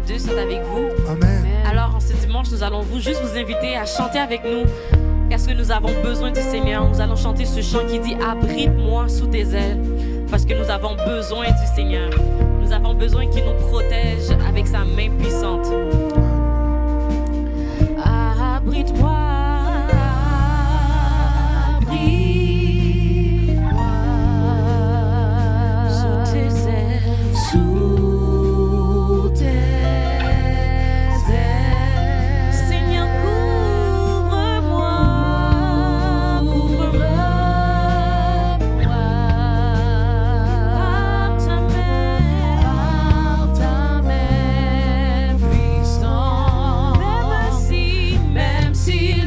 Dieu sont avec vous. Amen. Alors, en ce dimanche, nous allons juste vous inviter à chanter avec nous. Parce que nous avons besoin du Seigneur. Nous allons chanter ce chant qui dit « Abrite-moi sous tes ailes ». Parce que nous avons besoin du Seigneur. Nous avons besoin qu'il nous protège avec sa main puissante. Abrite-moi. Même si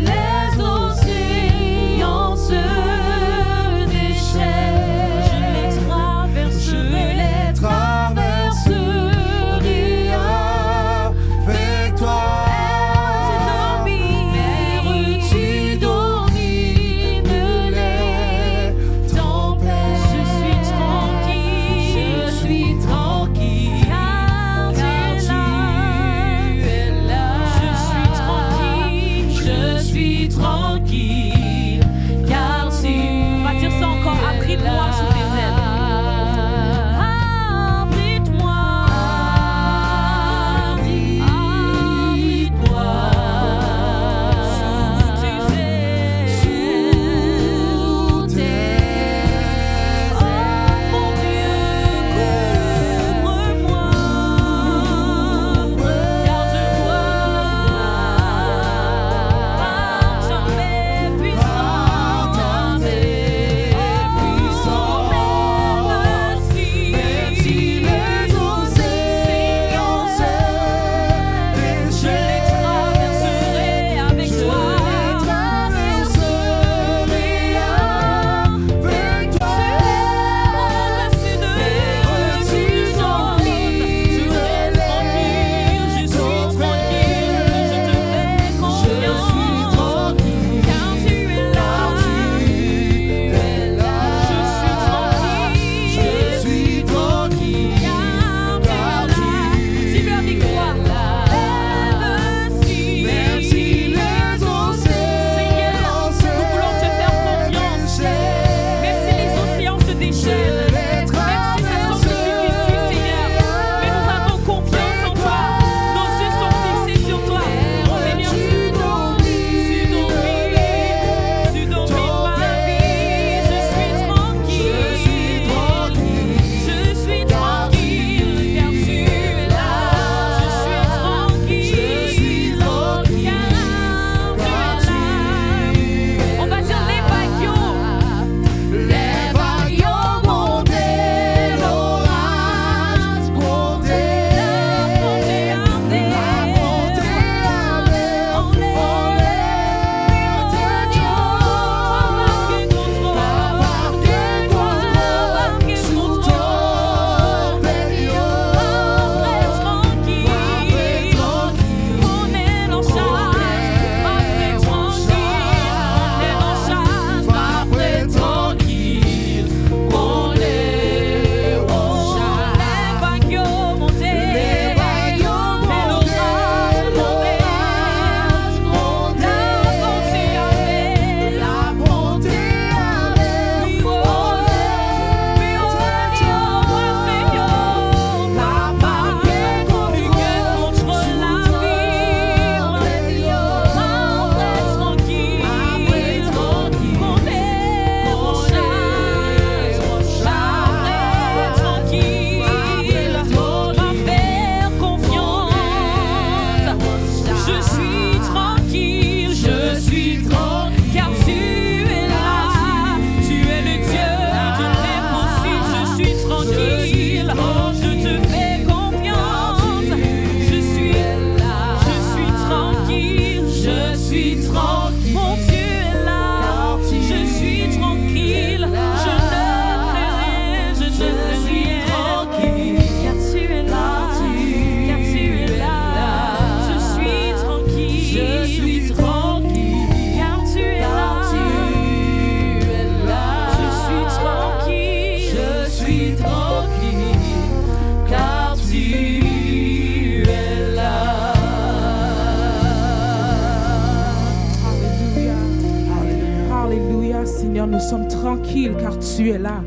Seigneur, nous sommes tranquilles car tu es là.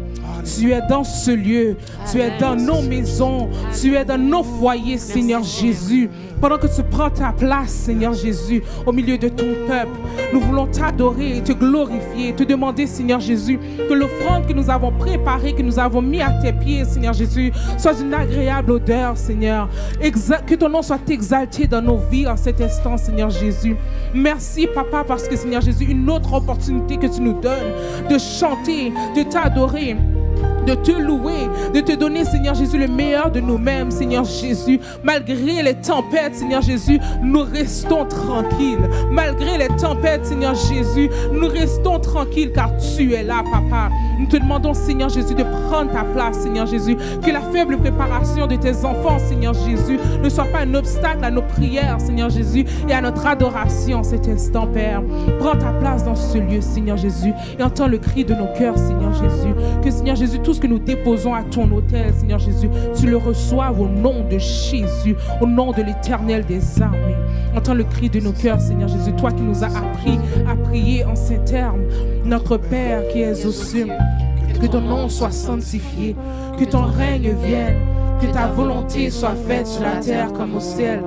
Tu es dans ce lieu, tu es dans nos maisons, tu es dans nos foyers, Seigneur Jésus. Pendant que tu prends ta place, Seigneur Jésus, au milieu de ton peuple, nous voulons t'adorer et te glorifier, te demander, Seigneur Jésus, que l'offrande que nous avons préparée, que nous avons mis à tes pieds, Seigneur Jésus, soit d'une agréable odeur, Seigneur. Que ton nom soit exalté dans nos vies en cet instant, Seigneur Jésus. Merci, Papa, parce que, Seigneur Jésus, une autre opportunité que tu nous donnes de chanter, de t'adorer, de te louer, de te donner, Seigneur Jésus, le meilleur de nous-mêmes, Seigneur Jésus. Malgré les tempêtes, Seigneur Jésus, nous restons tranquilles. Malgré les tempêtes, Seigneur Jésus, nous restons tranquilles car tu es là, Papa. Nous te demandons, Seigneur Jésus, de prendre ta place, Seigneur Jésus. Que la faible préparation de tes enfants, Seigneur Jésus, ne soit pas un obstacle à nos prières, Seigneur Jésus, et à notre adoration cet instant, Père. Prends ta place dans ce lieu, Seigneur Jésus, et entends le cri de nos cœurs, Seigneur Jésus. Que, Seigneur Jésus, tout ce que nous déposons à ton autel, Seigneur Jésus, tu le reçoives au nom de Jésus, au nom de l'Éternel des armées. Entends le cri de nos cœurs, Seigneur Jésus, toi qui nous as appris à prier en ces termes. Notre Père qui es aux cieux, que ton nom soit sanctifié, que ton règne vienne, que ta volonté soit faite sur la terre comme au ciel.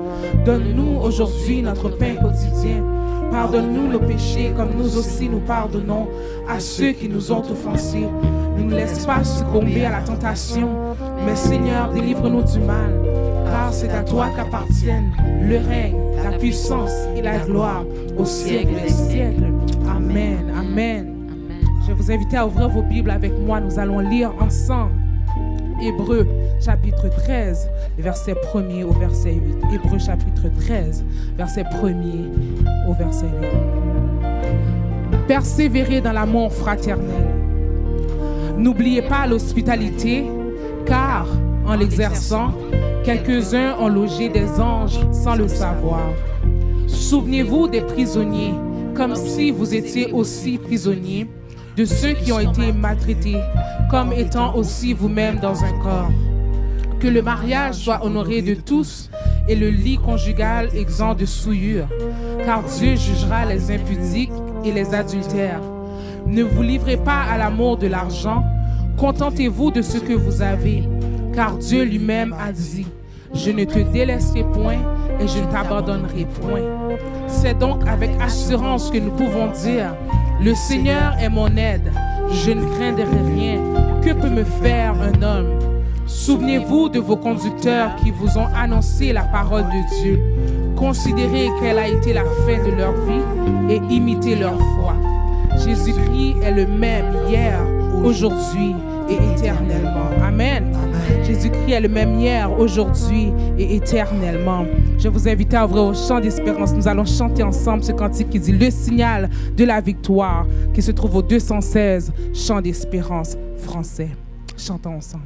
Donne-nous aujourd'hui notre pain quotidien. Pardonne-nous nos péchés comme nous aussi nous pardonnons à ceux qui nous ont offensés. Ne nous laisse pas succomber à la tentation, mais Seigneur, délivre-nous du mal, car c'est à toi qu'appartiennent le règne, la puissance et la gloire au siècle des siècles. Amen. Amen. Je vais vous inviter à ouvrir vos Bibles avec moi. Nous allons lire ensemble Hébreux chapitre 13, verset 1er au verset 8. Hébreux chapitre 13, verset 1er au verset 8. Persévérez dans l'amour fraternel. N'oubliez pas l'hospitalité, car en l'exerçant, quelques-uns ont logé des anges sans le savoir. Souvenez-vous des prisonniers, comme si vous étiez aussi prisonniers, de ceux qui ont été maltraités, comme étant aussi vous-même dans un corps. Que le mariage soit honoré de tous et le lit conjugal exempt de souillure, car Dieu jugera les impudiques et les adultères. Ne vous livrez pas à l'amour de l'argent, contentez-vous de ce que vous avez, car Dieu lui-même a dit, « Je ne te délaisserai point et je ne t'abandonnerai point. » C'est donc avec assurance que nous pouvons dire, « Le Seigneur est mon aide, je ne craindrai rien. Que peut me faire un homme? » Souvenez-vous de vos conducteurs qui vous ont annoncé la parole de Dieu. Considérez quelle a été la fin de leur vie et imitez leur foi. Jésus-Christ est le même hier, aujourd'hui et éternellement. Amen. Jésus-Christ est le même hier, aujourd'hui et éternellement. Je vous invite à ouvrir au chant d'espérance. Nous allons chanter ensemble ce cantique qui dit le signal de la victoire, qui se trouve au 216 chant d'espérance français. Chantons ensemble.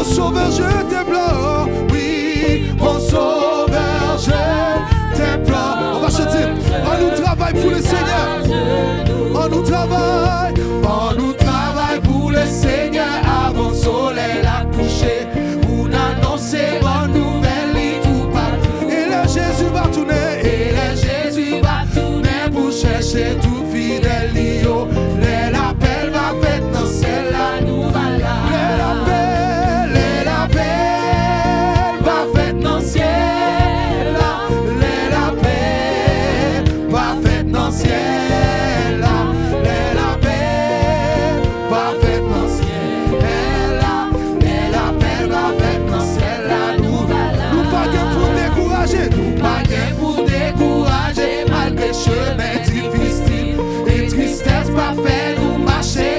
Sauveur, je t'implore, oui, mon sauveur. va faire dans le ciel, la paix va faire dans le ciel, la paix va faire dans le ciel, la paix va faire dans le ciel. Nous pas pour décourager, nous pas pour décourager malgré chemin difficile et tristesse va faire nous marcher.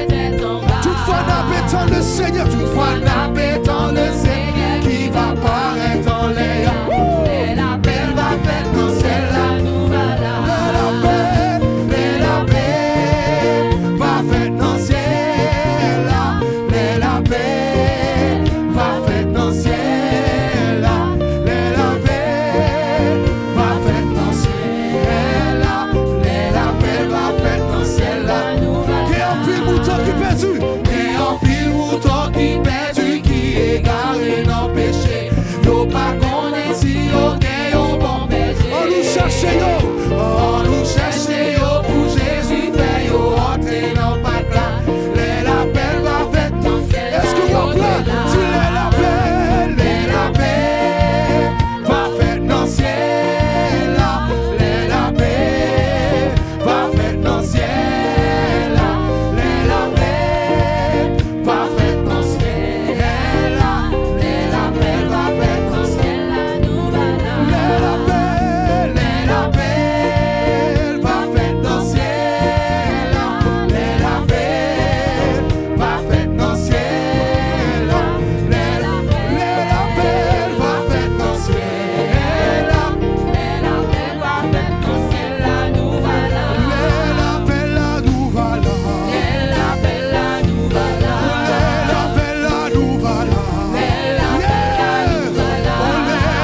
Toutefois n'appétant le Seigneur, toutefois n'appétant le Seigneur qui va paraître dans les airs. La paix va faire dans le ciel, la paix va faire dans le ciel, la paix va faire dans le ciel, la paix va faire dans le ciel, la paix va faire dans le ciel. Qui a pris le mouton qui perdu, qui a pris le mouton qui perdu, qui est égaré dans le péché. Yo pas connaît si yo gagne au bon berger. On nous cherche yo pour Jésus fait yo entrer dans le patelin. La paix va faire dans le ciel. Est-ce que vous plaît? Si la paix va faire dans le ciel, la paix va faire dans le ciel, la paix va faire dans le ciel, la paix va faire dans le ciel. La paix va faire dans le ciel, la paix va faire dans le ciel, la paix va faire dans le ciel, la paix la nous voilà, la paix la nous voilà, la paix la nous voilà,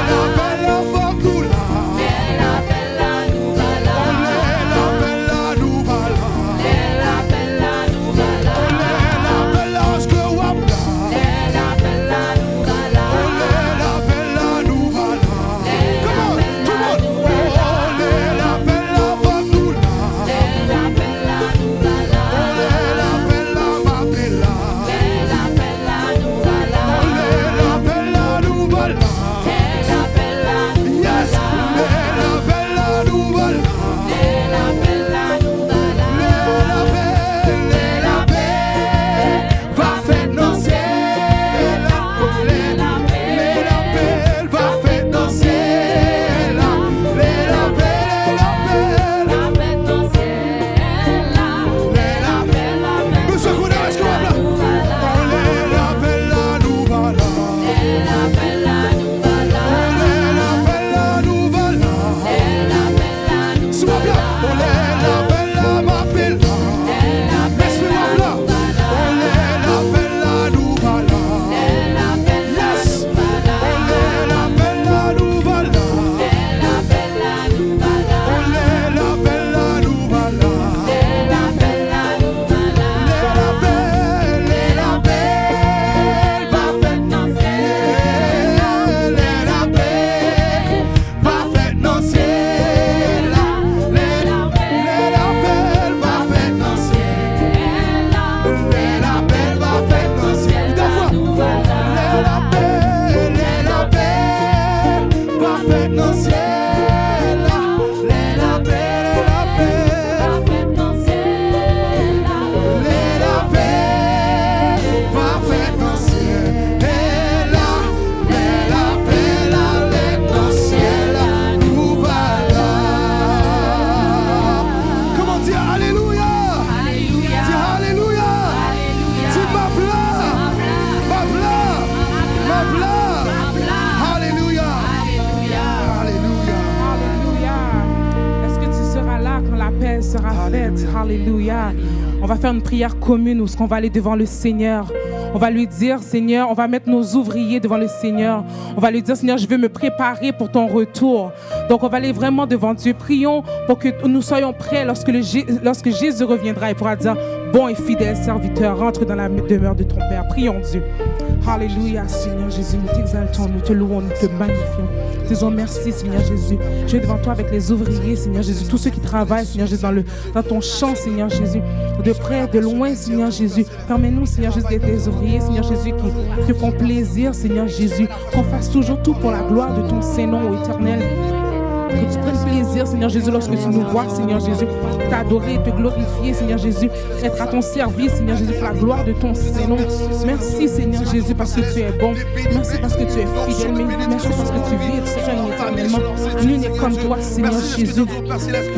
la paix la focula, la paix la nous voilà, la paix la nous voilà, la paix la nous voilà, la paix la skouapla, la paix la nous voilà, la paix la nous voilà. Come on, tout le monde. La paix la focula, la paix la nous voilà, la paix la mapela, la paix la nous voilà, la paix la nous voilà, la paix la nous voilà, yes, la paix la nous voilà, la paix la nous voilà, la paix va faire dans le ciel, la paix va faire dans le ciel, la paix dans le ciel, la paix. Monsieur Kouna, est-ce que vous êtes là? La paix la nous voilà, la paix la nous voilà, la paix la nous voilà, s'il vous plaît, la paix la m'appelle, laisse-moi là, la paix la nous voilà, yes, la paix la nous voilà, la paix la nous voilà, la paix la nous voilà, la paix la nous voilà, la paix va faire dans le ciel, la paix va faire dans le ciel, la paix va faire dans le ciel, la paix va faire dans le ciel. Deux fois, la paix va faire dans le ciel, la paix va faire dans le ciel, la paix va faire dans le ciel, la paix dans le ciel, nous voilà. Comment dire alléluia? Dis alléluia. Dis ma alléluia. Alléluia. Alléluia. Est-ce que tu seras là quand la paix sera faite? Alléluia. On va faire une prière commune où on va aller devant le Seigneur. On va lui dire, Seigneur, on va mettre nos ouvriers devant le Seigneur. On va lui dire, Seigneur, je veux me préparer pour ton retour. Donc, on va aller vraiment devant Dieu. Prions pour que nous soyons prêts lorsque Jésus reviendra et pourra dire, bon et fidèle serviteur, rentre dans la demeure de ton Père. Prions Dieu. Alléluia, Seigneur Jésus, nous t'exaltons, nous te louons, nous te magnifions. Te disons merci, Seigneur Jésus. Je vais devant toi avec les ouvriers, Seigneur Jésus, tous ceux qui travaillent, Seigneur Jésus, dans ton champ, Seigneur Jésus, de près, de loin, Seigneur Jésus. Permets-nous, Seigneur Jésus, d'être des ouvriers, Seigneur Jésus, qui te font plaisir, Seigneur Jésus, qu'on fasse toujours tout pour la gloire de ton Saint-Nom, ô Éternel. Que tu prennes plaisir, Seigneur Jésus, lorsque tu nous vois, Seigneur Jésus, t'adorer, te glorifier, Seigneur Jésus, être à ton service, Seigneur Jésus, pour la gloire de ton Saint-Nom. Merci, Seigneur Jésus, parce que tu es bon. Merci parce que tu es fidèle. Merci parce que tu vis et tu règnes éternellement. Nul n'est comme toi, Seigneur Jésus.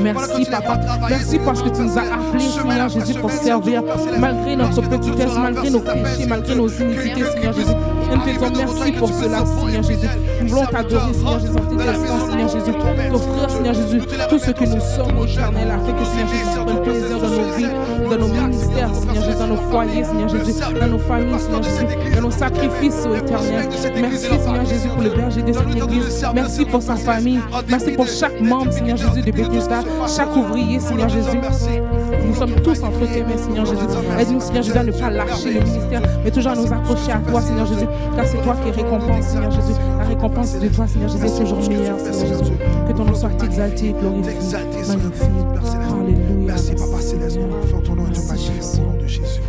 Merci, Papa. Merci parce que tu nous as appelés, Seigneur Jésus, pour servir, malgré notre petitesse, malgré nos péchés, malgré nos iniquités, Seigneur Jésus. Et nous te disons merci pour cela, Seigneur Jésus. Nous voulons t'adorer, Seigneur Jésus, en tes instants, Seigneur Jésus. T'offrir, Seigneur Jésus, tout ce que nous sommes, Éternel, afin que, Seigneur Jésus, prenne plaisir dans nos vies, dans nos ministères, Seigneur Jésus, dans nos foyers, Seigneur Jésus, dans nos familles, Seigneur Jésus, dans nos sacrifices, ô Éternel. Merci, Seigneur Jésus, pour le berger de cette église. Merci pour sa famille. Merci pour chaque membre, Seigneur Jésus, de Bethesda, chaque ouvrier, Seigneur Jésus. Nous sommes tous entre tes mains, Seigneur Jésus. Aide-nous, Seigneur Jésus, à ne pas lâcher le ministère, mais toujours à nous accrocher à toi, Seigneur Jésus, car c'est toi qui récompense, Seigneur Jésus. La récompense de toi, Seigneur Jésus, est toujours meilleure, Seigneur Jésus. Que ton nom soit exalté, glorifié, magnifié. Alléluia. Merci, Papa Céleste. Nous faisons ton nom et te magnifions au nom de Jésus.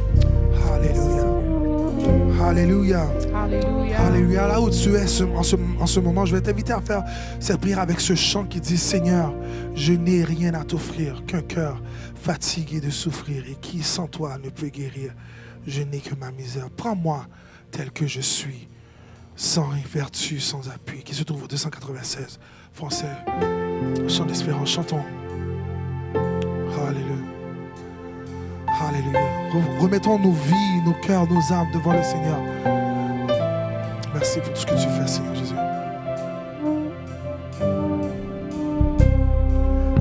Alléluia. Alléluia. Alléluia. Alléluia. Là où tu es en ce moment, je vais t'inviter à faire cette prière avec ce chant qui dit: Seigneur, je n'ai rien à t'offrir qu'un cœur fatigué de souffrir et qui sans toi ne peut guérir. Je n'ai que ma misère. Prends-moi tel que je suis, sans vertu, sans appui, qui se trouve au 296 français. Chant d'espérance, chantons. Alléluia. Alléluia. Remettons nos vies, nos cœurs, nos âmes devant le Seigneur. Merci pour tout ce que tu fais, Seigneur Jésus.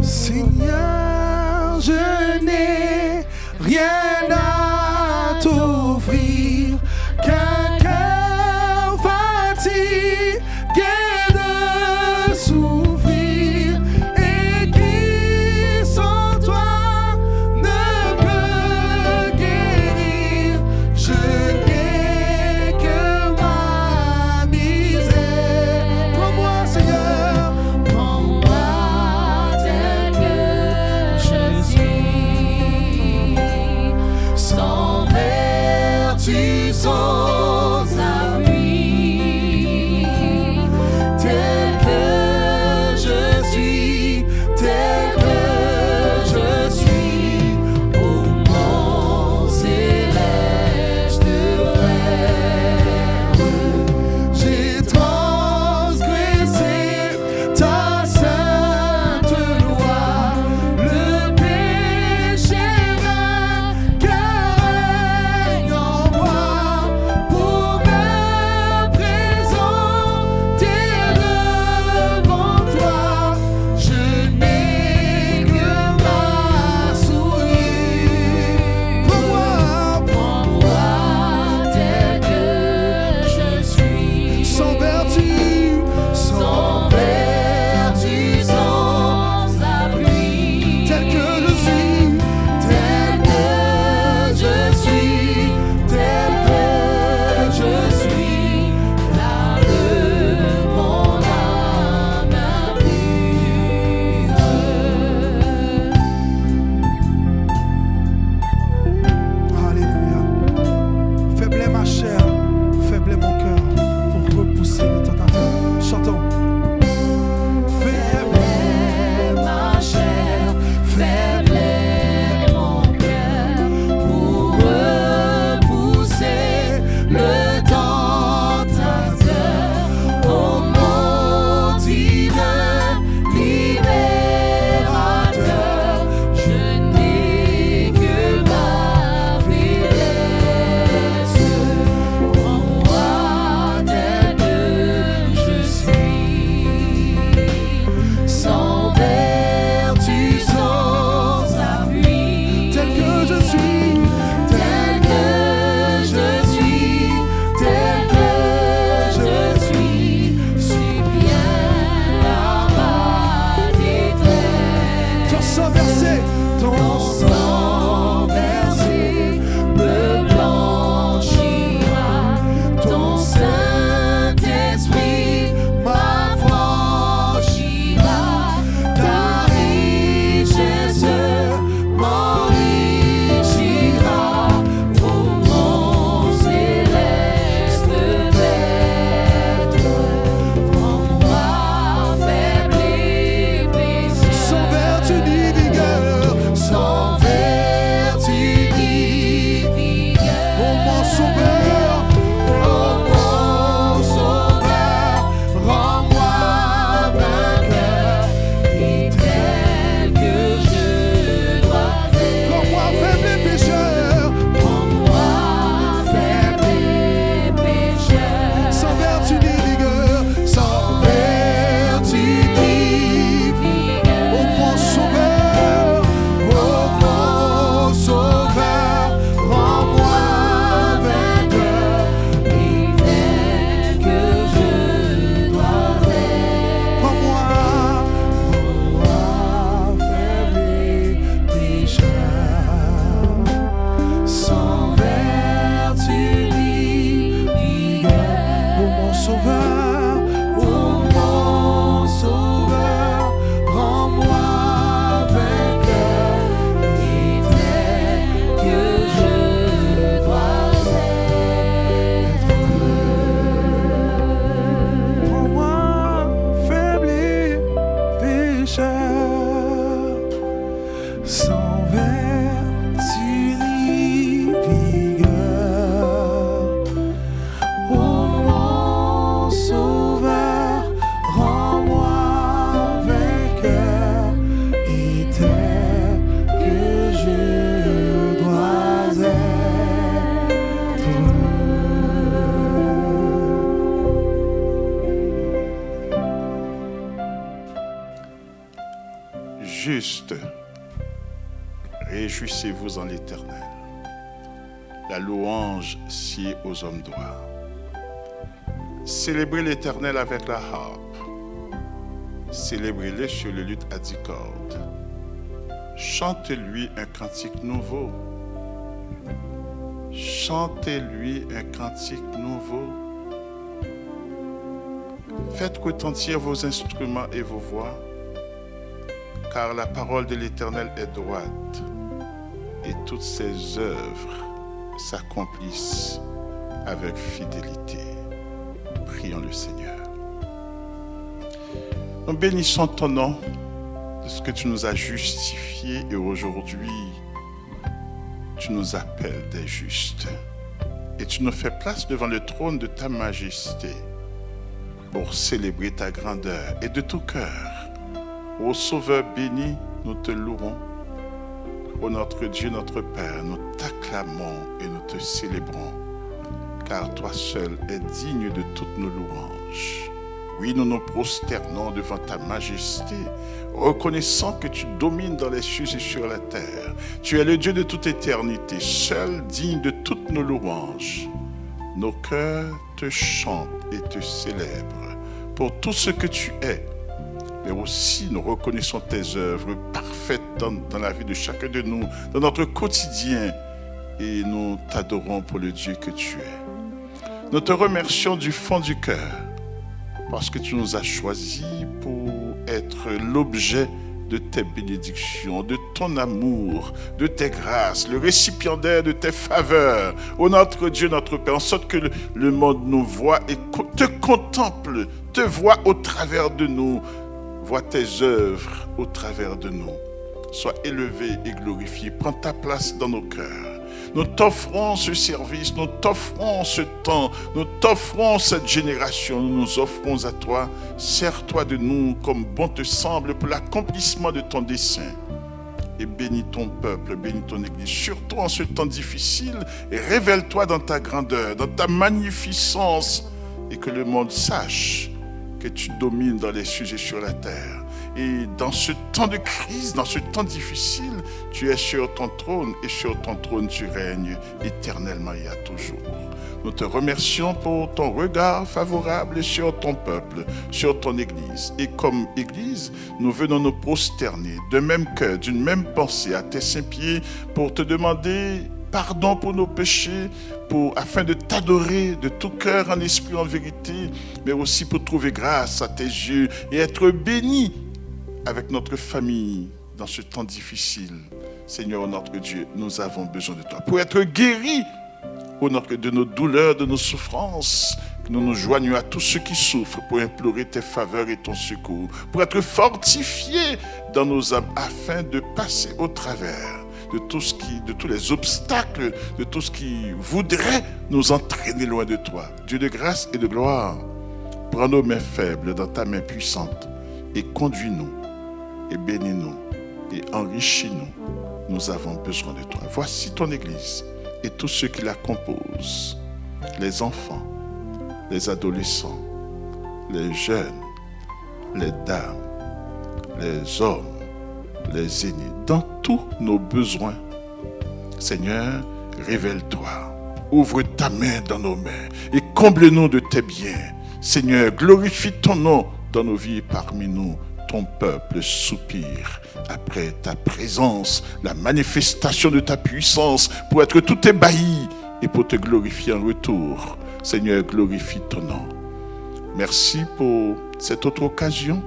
Seigneur, je n'ai rien à t'offrir qu'un cœur fatigué de souffrir et qui sans toi ne peut guérir. Je n'ai que ma misère. Prends-moi, Seigneur, Prends-moi tel que Juste, réjouissez-vous en l'Éternel. La louange sied aux hommes droits. Célébrez l'Éternel avec la harpe. Célébrez-le sur le luth à 10 cordes. Chantez-lui un cantique nouveau. Chantez-lui un cantique nouveau. Faites retentir vos instruments et vos voix, car la parole de l'Éternel est droite, et toutes ses œuvres s'accomplissent avec fidélité. Prions le Seigneur. Nous bénissons ton nom de ce que tu nous as justifiés et aujourd'hui, tu nous appelles des justes et tu nous fais place devant le trône de ta majesté pour célébrer ta grandeur et de tout cœur. Ô Sauveur béni, nous te louons. Ô notre Dieu, notre Père, nous t'acclamons et nous te célébrons, car toi seul es digne de toutes nos louanges. Oui, nous nous prosternons devant ta majesté, reconnaissant que tu domines dans les cieux et sur la terre. Tu es le Dieu de toute éternité, seul digne de toutes nos louanges. Nos cœurs te chantent et te célèbrent pour tout ce que tu es. Mais aussi nous reconnaissons tes œuvres parfaites dans la vie de chacun de nous, dans notre quotidien, et nous t'adorons pour le Dieu que tu es. Nous te remercions du fond du cœur, parce que tu nous as choisis pour être l'objet de tes bénédictions, de ton amour, de tes grâces, le récipiendaire de tes faveurs. Ô notre Dieu, notre Père, en sorte que le monde nous voit et te contemple, te voit au travers de nous, voit tes œuvres au travers de nous. Sois élevé et glorifié. Prends ta place dans nos cœurs. Nous t'offrons ce service, nous t'offrons ce temps, nous t'offrons cette génération, nous nous offrons à toi. Sers-toi de nous comme bon te semble pour l'accomplissement de ton dessein. Et bénis ton peuple, bénis ton Église, surtout en ce temps difficile, et révèle-toi dans ta grandeur, dans ta magnificence, et que le monde sache que tu domines dans les cieux et sur la terre. Et dans ce temps de crise, dans ce temps difficile, tu es sur ton trône et sur ton trône tu règnes éternellement et à toujours. Nous te remercions pour ton regard favorable sur ton peuple, sur ton Église. Et comme Église, nous venons nous prosterner d'un même cœur, d'une même pensée à tes saints pieds pour te demander pardon pour nos péchés, afin de t'adorer de tout cœur, en esprit, en vérité, mais aussi pour trouver grâce à tes yeux et être bénis avec notre famille dans ce temps difficile. Seigneur, notre Dieu, nous avons besoin de toi. Pour être guéris de nos douleurs, de nos souffrances, que nous nous joignons à tous ceux qui souffrent pour implorer tes faveurs et ton secours. Pour être fortifiés dans nos âmes afin de passer au travers de tous les obstacles, de tout ce qui voudrait nous entraîner loin de toi. Dieu de grâce et de gloire, prends nos mains faibles dans ta main puissante et conduis-nous et bénis-nous et enrichis-nous. Nous avons besoin de toi. Voici ton Église et tous ceux qui la composent, les enfants, les adolescents, les jeunes, les dames, les hommes, les aînés, dans tous nos besoins. Seigneur, révèle-toi, ouvre ta main dans nos mains et comble-nous de tes biens. Seigneur, glorifie ton nom dans nos vies et parmi nous. Ton peuple soupire après ta présence, la manifestation de ta puissance pour être tout ébahi et pour te glorifier en retour. Seigneur, glorifie ton nom. Merci pour cette autre occasion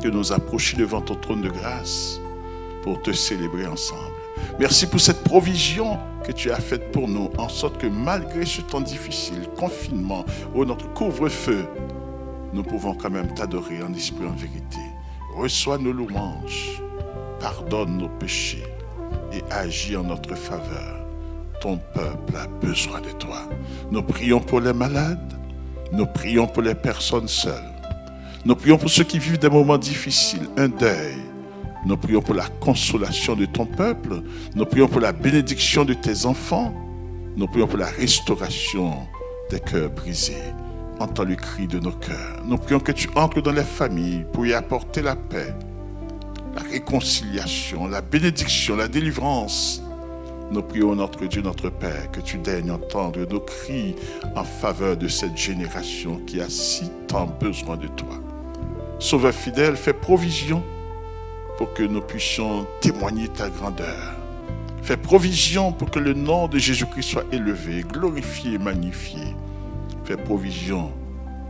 de nous approcher devant ton trône de grâce pour te célébrer ensemble. Merci pour cette provision que tu as faite pour nous, en sorte que malgré ce temps difficile, confinement ou notre couvre-feu, nous pouvons quand même t'adorer en esprit, en vérité. Reçois nos louanges, pardonne nos péchés et agis en notre faveur. Ton peuple a besoin de toi. Nous prions pour les malades, nous prions pour les personnes seules. Nous prions pour ceux qui vivent des moments difficiles, un deuil. Nous prions pour la consolation de ton peuple. Nous prions pour la bénédiction de tes enfants. Nous prions pour la restauration des cœurs brisés. Entends le cri de nos cœurs. Nous prions que tu entres dans les familles pour y apporter la paix, la réconciliation, la bénédiction, la délivrance. Nous prions, notre Dieu, notre Père, que tu daignes entendre nos cris en faveur de cette génération qui a si tant besoin de toi. Sauveur fidèle, fais provision pour que nous puissions témoigner ta grandeur. Fais provision pour que le nom de Jésus-Christ soit élevé, glorifié, magnifié. Fais provision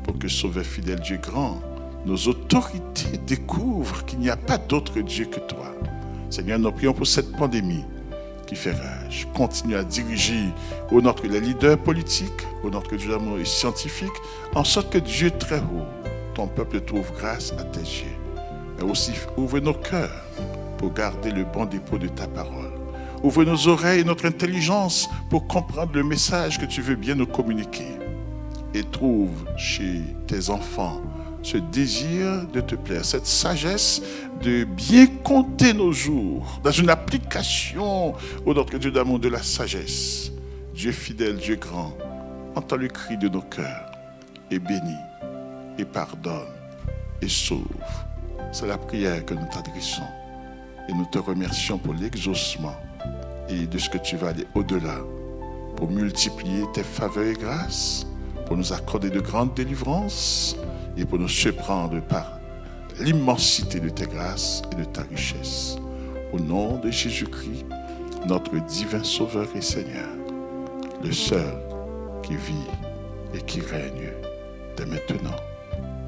pour que, Sauveur fidèle, Dieu grand, nos autorités découvrent qu'il n'y a pas d'autre Dieu que toi. Seigneur, nous prions pour cette pandémie qui fait rage. Continue à diriger au notre les leaders politiques, au notre Dieu d'amour et scientifique, en sorte que Dieu très haut, ton peuple trouve grâce à tes yeux. Mais aussi ouvre nos cœurs pour garder le bon dépôt de ta parole. Ouvre nos oreilles et notre intelligence pour comprendre le message que tu veux bien nous communiquer. Et trouve chez tes enfants ce désir de te plaire, cette sagesse de bien compter nos jours dans une application au notre Dieu d'amour de la sagesse. Dieu fidèle, Dieu grand, entends le cri de nos cœurs et bénis et pardonne et sauve. C'est la prière que nous t'adressons et nous te remercions pour l'exaucement et de ce que tu vas aller au-delà pour multiplier tes faveurs et grâces, pour nous accorder de grandes délivrances et pour nous surprendre par l'immensité de tes grâces et de ta richesse. Au nom de Jésus-Christ, notre divin Sauveur et Seigneur, le seul qui vit et qui règne dès maintenant,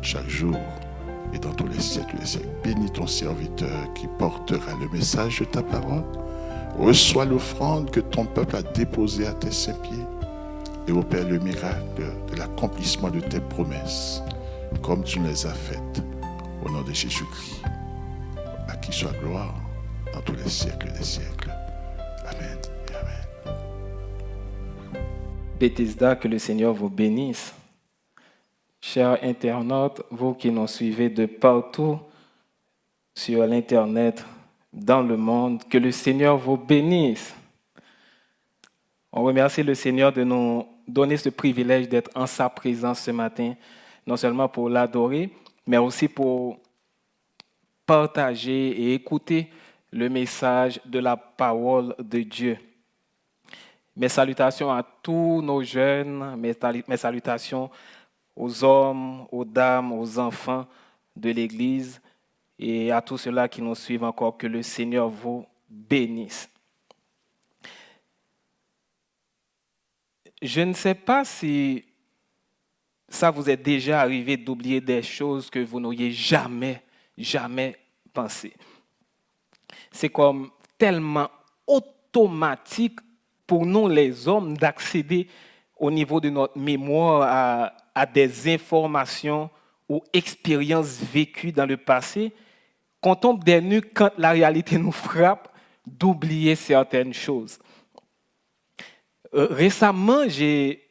chaque jour et dans tous les siècles des siècles. Bénis ton serviteur qui portera le message de ta parole. Reçois l'offrande que ton peuple a déposée à tes saints pieds et opère le miracle de l'accomplissement de tes promesses, comme tu les as faites, au nom de Jésus-Christ, à qui soit gloire dans tous les siècles des siècles. Amen et amen. Bethesda, que le Seigneur vous bénisse. Chers internautes, vous qui nous suivez de partout sur l'Internet, dans le monde, que le Seigneur vous bénisse. On remercie le Seigneur de nous donner ce privilège d'être en sa présence ce matin, non seulement pour l'adorer, mais aussi pour partager et écouter le message de la parole de Dieu. Mes salutations à tous nos jeunes, mes salutations aux hommes, aux dames, aux enfants de l'Église et à tous ceux-là qui nous suivent encore, que le Seigneur vous bénisse. Je ne sais pas si ça vous est déjà arrivé d'oublier des choses que vous n'auriez jamais pensé. C'est comme tellement automatique pour nous les hommes d'accéder au niveau de notre mémoire à des informations ou expériences vécues dans le passé, qu'on tombe des nues quand la réalité nous frappe d'oublier certaines choses. Récemment, j'ai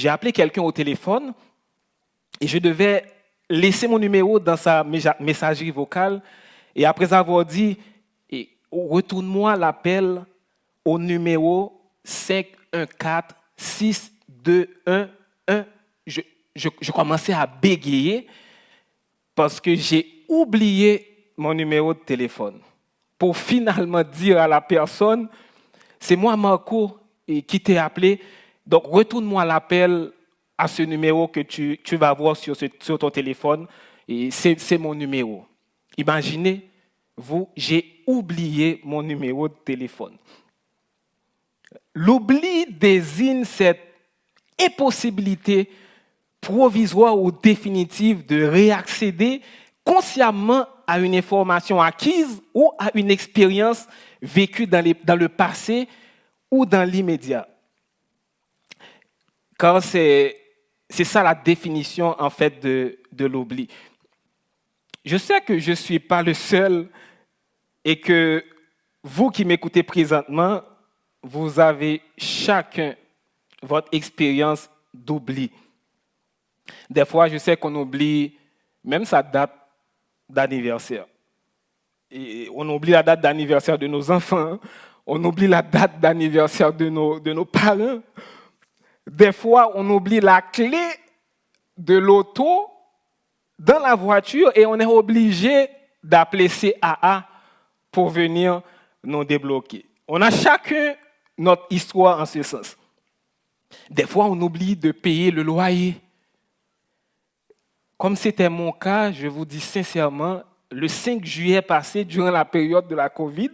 appelé quelqu'un au téléphone et je devais laisser mon numéro dans sa messagerie vocale. Et après avoir dit « Retourne-moi l'appel au numéro 514-6211 », je commençais à bégayer parce que j'ai oublié mon numéro de téléphone. Pour finalement dire à la personne « C'est moi, Marco, qui t'ai appelé, donc retourne-moi l'appel à ce numéro que tu vas voir sur ton téléphone, et c'est mon numéro. » Imaginez, j'ai oublié mon numéro de téléphone. L'oubli désigne cette impossibilité provisoire ou définitive de réaccéder consciemment à une information acquise ou à une expérience vécue dans le passé ou dans l'immédiat. Car c'est ça la définition en fait de l'oubli. Je sais que je ne suis pas le seul et que vous qui m'écoutez présentement, vous avez chacun votre expérience d'oubli. Des fois, je sais qu'on oublie même sa date d'anniversaire. Et on oublie la date d'anniversaire de nos enfants, on oublie la date d'anniversaire de nos parents. Des fois, on oublie la clé de l'auto dans la voiture et on est obligé d'appeler CAA pour venir nous débloquer. On a chacun notre histoire en ce sens. Des fois, on oublie de payer le loyer. Comme c'était mon cas, je vous dis sincèrement, le 5 juillet passé, durant la période de la COVID,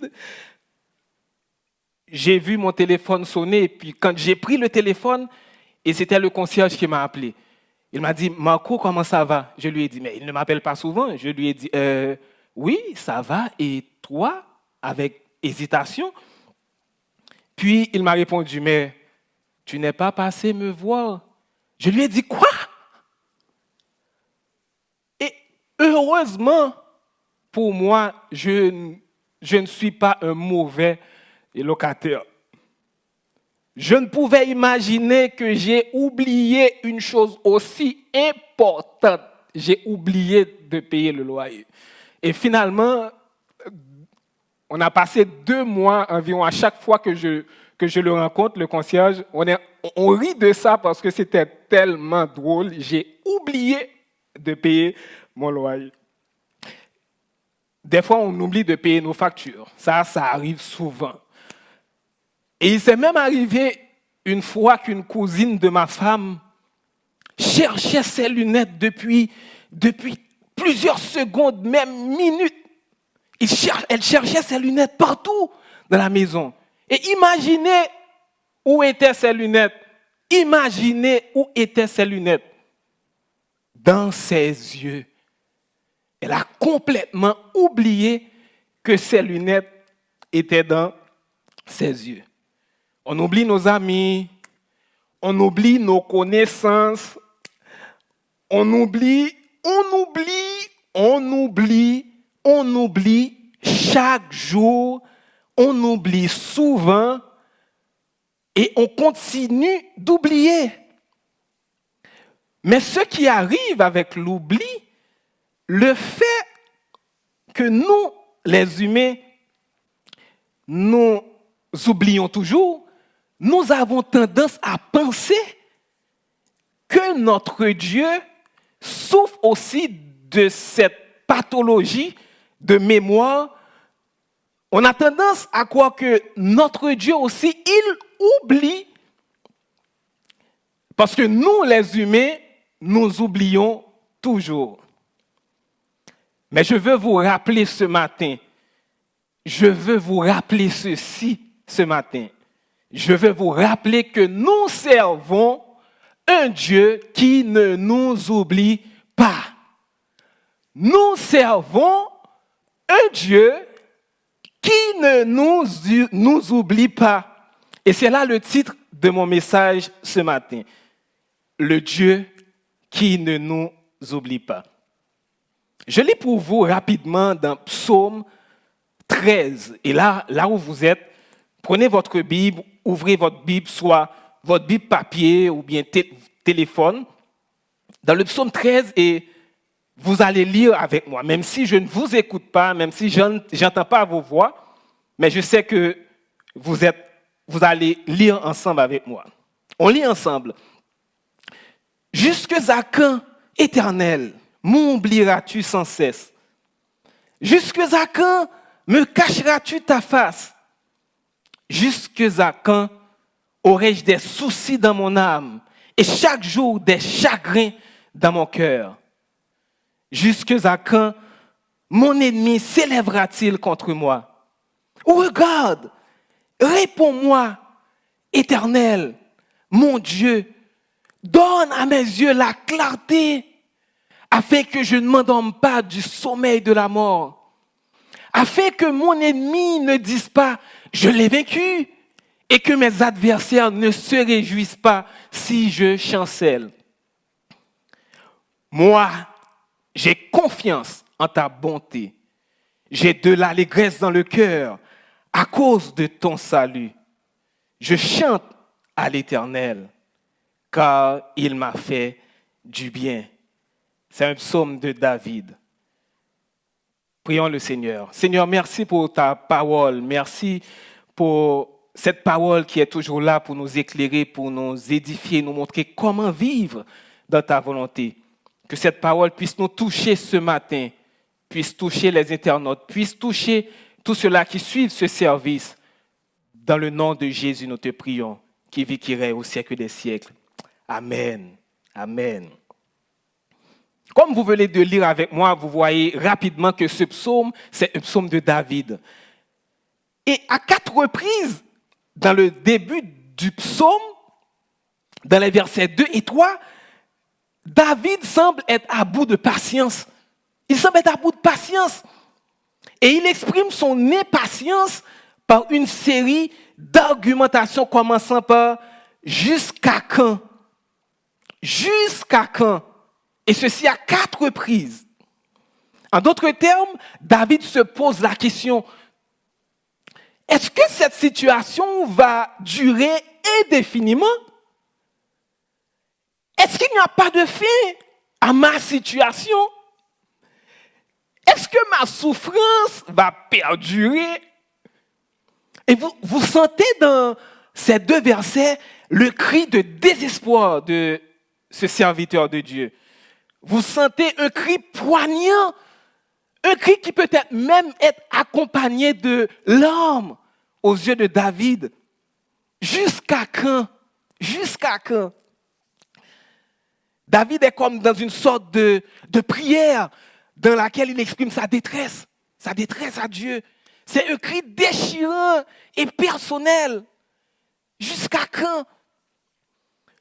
j'ai vu mon téléphone sonner. Et puis, quand j'ai pris le téléphone, et c'était le concierge qui m'a appelé. Il m'a dit, Marco, comment ça va? Je lui ai dit, mais il ne m'appelle pas souvent. Je lui ai dit, oui, ça va. Et toi, avec hésitation? Puis, il m'a répondu, mais tu n'es pas passé me voir. Je lui ai dit, quoi? Et heureusement, pour moi, je ne suis pas un mauvais locataire. Je ne pouvais imaginer que j'ai oublié une chose aussi importante. J'ai oublié de payer le loyer. Et finalement, on a passé 2 mois environ à chaque fois que je le rencontre, le concierge. On rit de ça parce que c'était tellement drôle. J'ai oublié de payer mon loyer. Des fois, on oublie de payer nos factures. Ça arrive souvent. Et il s'est même arrivé une fois qu'une cousine de ma femme cherchait ses lunettes depuis plusieurs secondes, même minutes. Elle cherchait ses lunettes partout dans la maison. Et imaginez où étaient ses lunettes. Imaginez où étaient ses lunettes. Dans ses yeux. Elle a complètement oublié que ses lunettes étaient dans ses yeux. On oublie nos amis, on oublie nos connaissances, on oublie chaque jour, on oublie souvent et on continue d'oublier. Mais ce qui arrive avec l'oubli, le fait que nous, les humains, nous oublions toujours, nous avons tendance à penser que notre Dieu souffre aussi de cette pathologie de mémoire. On a tendance à croire que notre Dieu aussi, il oublie. Parce que nous, les humains, nous oublions toujours. Mais je veux vous rappeler ce matin, je veux vous rappeler ceci ce matin. Je veux vous rappeler que nous servons un Dieu qui ne nous oublie pas. Nous servons un Dieu qui ne nous oublie pas. Et c'est là le titre de mon message ce matin. Le Dieu qui ne nous oublie pas. Je lis pour vous rapidement dans Psaume 13. Et là où vous êtes, prenez votre Bible, ouvrez votre Bible, soit votre Bible papier ou bien téléphone. Dans le Psaume 13, et vous allez lire avec moi, même si je ne vous écoute pas, même si je n'entends pas vos voix, mais je sais que vous allez lire ensemble avec moi. On lit ensemble. Jusque à quand, Éternel, m'oublieras-tu sans cesse? Jusque à quand me cacheras-tu ta face? Jusque à quand aurai-je des soucis dans mon âme et chaque jour des chagrins dans mon cœur? Jusque à quand mon ennemi s'élèvera-t-il contre moi? Regarde, réponds-moi, Éternel, mon Dieu, donne à mes yeux la clarté afin que je ne m'endorme pas du sommeil de la mort, afin que mon ennemi ne dise pas « je l'ai vaincu » et que mes adversaires ne se réjouissent pas si je chancelle. Moi, j'ai confiance en ta bonté. J'ai de l'allégresse dans le cœur à cause de ton salut. Je chante à l'Éternel, car il m'a fait du bien. C'est un psaume de David. Prions le Seigneur. Seigneur, merci pour ta parole. Merci pour cette parole qui est toujours là pour nous éclairer, pour nous édifier, nous montrer comment vivre dans ta volonté. Que cette parole puisse nous toucher ce matin, puisse toucher les internautes, puisse toucher tous ceux-là qui suivent ce service. Dans le nom de Jésus, nous te prions, qui vit, qui règne au siècle des siècles. Amen. Amen. Comme vous venez de lire avec moi, vous voyez rapidement que ce psaume, c'est un psaume de David. Et à 4 reprises, dans le début du psaume, dans les versets 2 et 3, David semble être à bout de patience. Il semble être à bout de patience. Et il exprime son impatience par une série d'argumentations commençant par « jusqu'à quand ?» Jusqu'à quand? Et ceci à 4 reprises. En d'autres termes, David se pose la question, est-ce que cette situation va durer indéfiniment? Est-ce qu'il n'y a pas de fin à ma situation? Est-ce que ma souffrance va perdurer? Et vous sentez dans ces 2 versets le cri de désespoir de ce serviteur de Dieu. Vous sentez un cri poignant, un cri qui peut-être même être accompagné de larmes aux yeux de David. Jusqu'à quand? Jusqu'à quand? David est comme dans une sorte de prière dans laquelle il exprime sa détresse à Dieu. C'est un cri déchirant et personnel. Jusqu'à quand?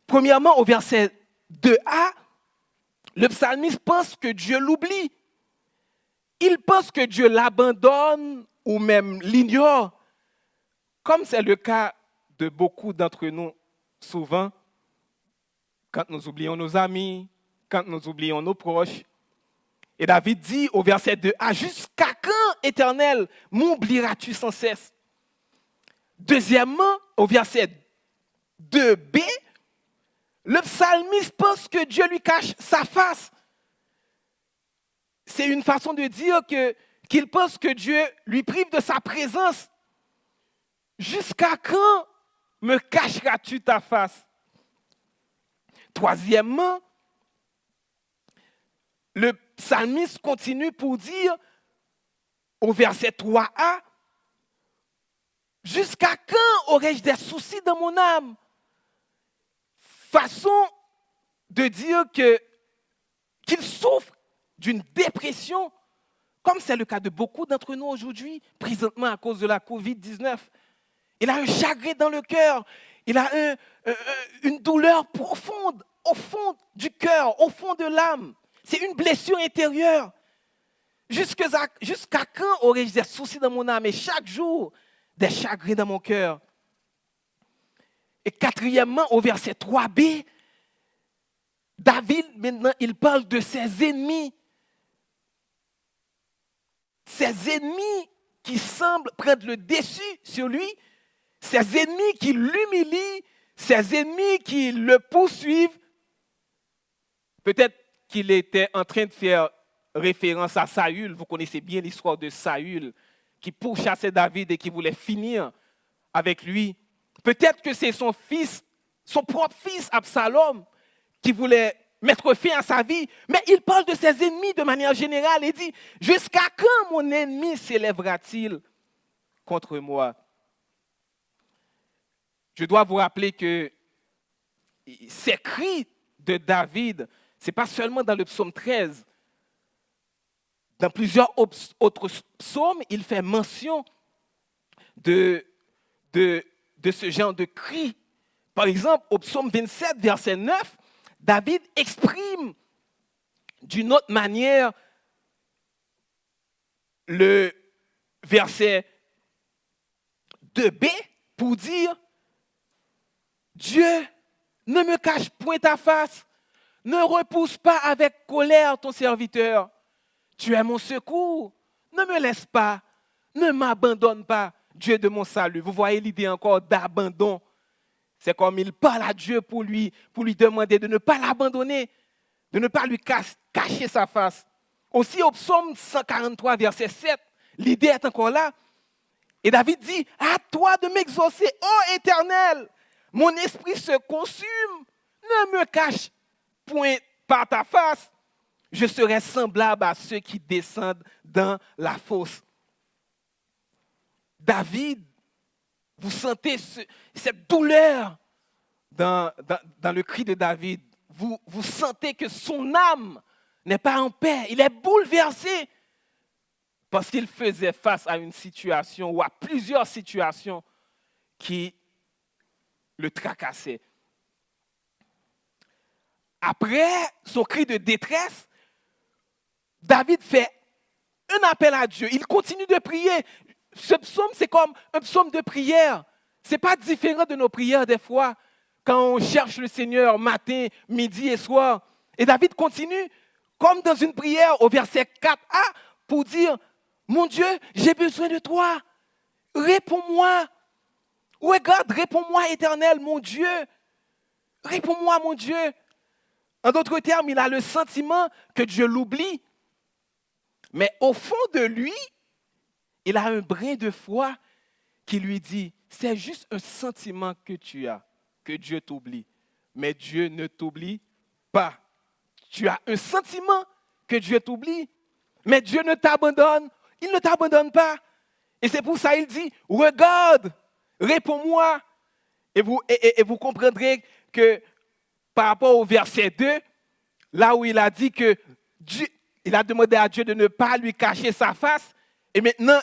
Premièrement, au verset 2a, le psalmiste pense que Dieu l'oublie. Il pense que Dieu l'abandonne ou même l'ignore. Comme c'est le cas de beaucoup d'entre nous souvent, quand nous oublions nos amis, quand nous oublions nos proches. Et David dit au verset 2a, « Jusqu'à quand, Éternel, m'oublieras-tu sans cesse ?» Deuxièmement, au verset 2b, le psalmiste pense que Dieu lui cache sa face. C'est une façon de dire qu'il pense que Dieu lui prive de sa présence. Jusqu'à quand me cacheras-tu ta face? Troisièmement, le psalmiste continue pour dire au verset 3a, « Jusqu'à quand aurais-je des soucis dans mon âme ?» Façon de dire qu'il souffre d'une dépression, comme c'est le cas de beaucoup d'entre nous aujourd'hui, présentement à cause de la COVID-19. Il a un chagrin dans le cœur, il a une douleur profonde, au fond du cœur, au fond de l'âme. C'est une blessure intérieure. Jusqu'à quand aurais-je des soucis dans mon âme et chaque jour des chagrins dans mon cœur? Et quatrièmement, au verset 3b, David, maintenant, il parle de ses ennemis. Ses ennemis qui semblent prendre le dessus sur lui, ses ennemis qui l'humilient, ses ennemis qui le poursuivent. Peut-être qu'il était en train de faire référence à Saül. Vous connaissez bien l'histoire de Saül qui pourchassait David et qui voulait finir avec lui. Peut-être que c'est son fils, son propre fils Absalom, qui voulait mettre fin à sa vie. Mais il parle de ses ennemis de manière générale et dit, « Jusqu'à quand mon ennemi s'élèvera-t-il contre moi ?» Je dois vous rappeler que ces cris de David, ce n'est pas seulement dans le psaume 13. Dans plusieurs autres psaumes, il fait mention de ce genre de cri. Par exemple, au psaume 27, verset 9, David exprime d'une autre manière le verset 2b pour dire « Dieu, ne me cache point ta face, ne repousse pas avec colère ton serviteur. Tu es mon secours, ne me laisse pas, ne m'abandonne pas, Dieu de mon salut. » Vous voyez l'idée encore d'abandon. C'est comme il parle à Dieu pour lui demander de ne pas l'abandonner, de ne pas lui cacher sa face. Aussi au psaume 143, verset 7, l'idée est encore là. Et David dit, « À toi de m'exaucer, ô Éternel, mon esprit se consume, ne me cache point par ta face. je serai semblable à ceux qui descendent dans la fosse. David, vous sentez cette douleur dans le cri de David. Vous sentez que son âme n'est pas en paix. Il est bouleversé parce qu'il faisait face à une situation ou à plusieurs situations qui le tracassaient. Après son cri de détresse, David fait un appel à Dieu. Il continue de prier. Ce psaume, c'est comme un psaume de prière. Ce n'est pas différent de nos prières des fois, quand on cherche le Seigneur matin, midi et soir. Et David continue, comme dans une prière au verset 4a, pour dire, mon Dieu, j'ai besoin de toi. Réponds-moi. Regarde, réponds-moi, Éternel, mon Dieu. Réponds-moi, mon Dieu. En d'autres termes, il a le sentiment que Dieu l'oublie. Mais au fond de lui, il a un brin de foi qui lui dit, c'est juste un sentiment que tu as, que Dieu t'oublie. Mais Dieu ne t'oublie pas. Tu as un sentiment que Dieu t'oublie, mais Dieu ne t'abandonne. Il ne t'abandonne pas. Et c'est pour ça qu'il dit, regarde, réponds-moi. Et vous comprendrez que par rapport au verset 2, là où il a dit que Dieu, il a demandé à Dieu de ne pas lui cacher sa face. Et maintenant,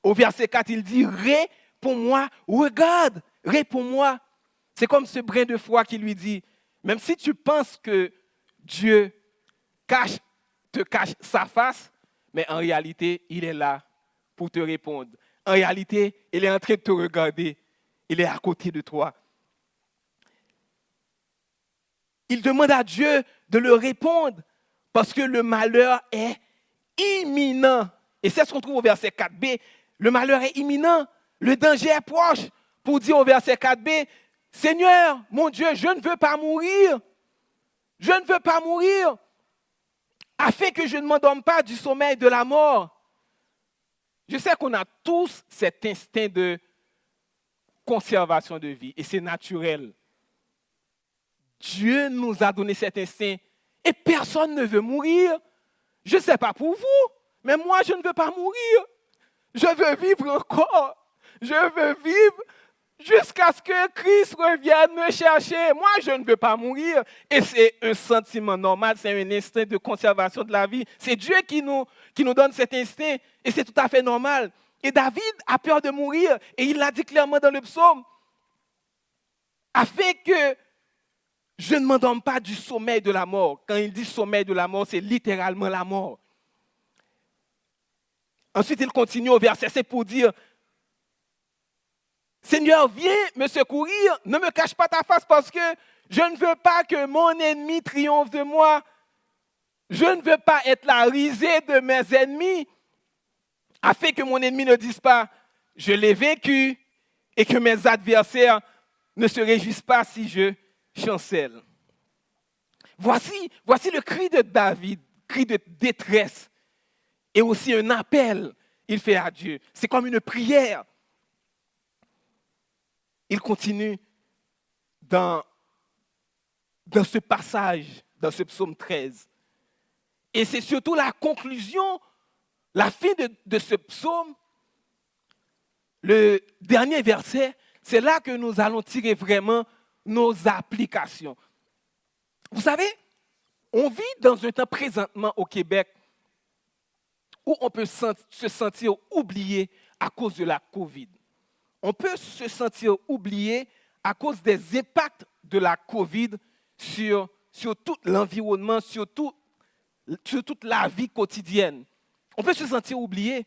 au verset 4, il dit, réponds-moi, regarde, réponds-moi. C'est comme ce brin de foi qui lui dit, même si tu penses que Dieu te cache sa face, mais en réalité, il est là pour te répondre. En réalité, il est en train de te regarder. Il est à côté de toi. Il demande à Dieu de le répondre parce que le malheur est imminent. Et c'est ce qu'on trouve au verset 4b. Le malheur est imminent. Le danger est proche. Pour dire au verset 4b, Seigneur, mon Dieu, je ne veux pas mourir. Je ne veux pas mourir. Afin que je ne m'endorme pas du sommeil de la mort. Je sais qu'on a tous cet instinct de conservation de vie. Et c'est naturel. Dieu nous a donné cet instinct. Et personne ne veut mourir. Je ne sais pas pour vous, mais moi, je ne veux pas mourir. Je veux vivre encore. Je veux vivre jusqu'à ce que Christ revienne me chercher. Moi, je ne veux pas mourir. Et c'est un sentiment normal, c'est un instinct de conservation de la vie. C'est Dieu qui nous donne cet instinct. Et c'est tout à fait normal. Et David a peur de mourir. Et il l'a dit clairement dans le psaume. Afin que je ne m'endorme pas du sommeil de la mort. Quand il dit sommeil de la mort, c'est littéralement la mort. Ensuite, il continue au verset 7 pour dire, Seigneur, viens me secourir, ne me cache pas ta face parce que je ne veux pas que mon ennemi triomphe de moi. Je ne veux pas être la risée de mes ennemis, afin que mon ennemi ne dise pas, je l'ai vaincu, et que mes adversaires ne se réjouissent pas si je chancelle. Voici le cri de David, cri de détresse, et aussi un appel il fait à Dieu. C'est comme une prière. Il continue dans ce passage, dans ce psaume 13. Et c'est surtout la conclusion, la fin de ce psaume, le dernier verset, c'est là que nous allons tirer vraiment nos applications. Vous savez, on vit dans un temps présentement au Québec où on peut se sentir oublié à cause de la COVID. On peut se sentir oublié à cause des impacts de la COVID sur tout l'environnement, sur toute la vie quotidienne. On peut se sentir oublié.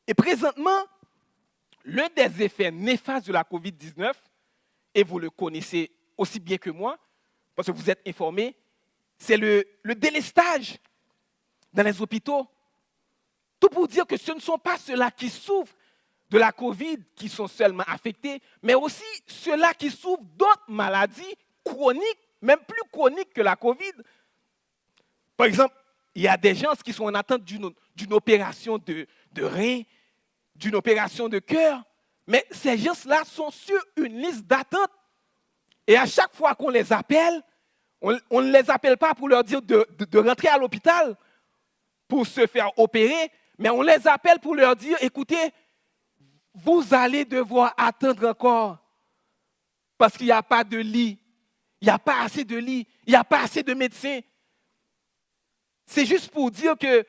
Et présentement, l'un des effets néfastes de la COVID-19, et vous le connaissez aussi bien que moi, parce que vous êtes informés, c'est le délestage dans les hôpitaux. Tout pour dire que ce ne sont pas ceux-là qui souffrent de la COVID qui sont seulement affectés, mais aussi ceux-là qui souffrent d'autres maladies chroniques, même plus chroniques que la COVID. Par exemple, il y a des gens qui sont en attente d'une opération de rein, d'une opération de cœur, mais ces gens-là sont sur une liste d'attente. Et à chaque fois qu'on les appelle, On ne les appelle pas pour leur dire de rentrer à l'hôpital pour se faire opérer, mais on les appelle pour leur dire, écoutez, vous allez devoir attendre encore parce qu'il n'y a pas de lit, il n'y a pas assez de lits, il n'y a pas assez de médecins. C'est juste pour dire que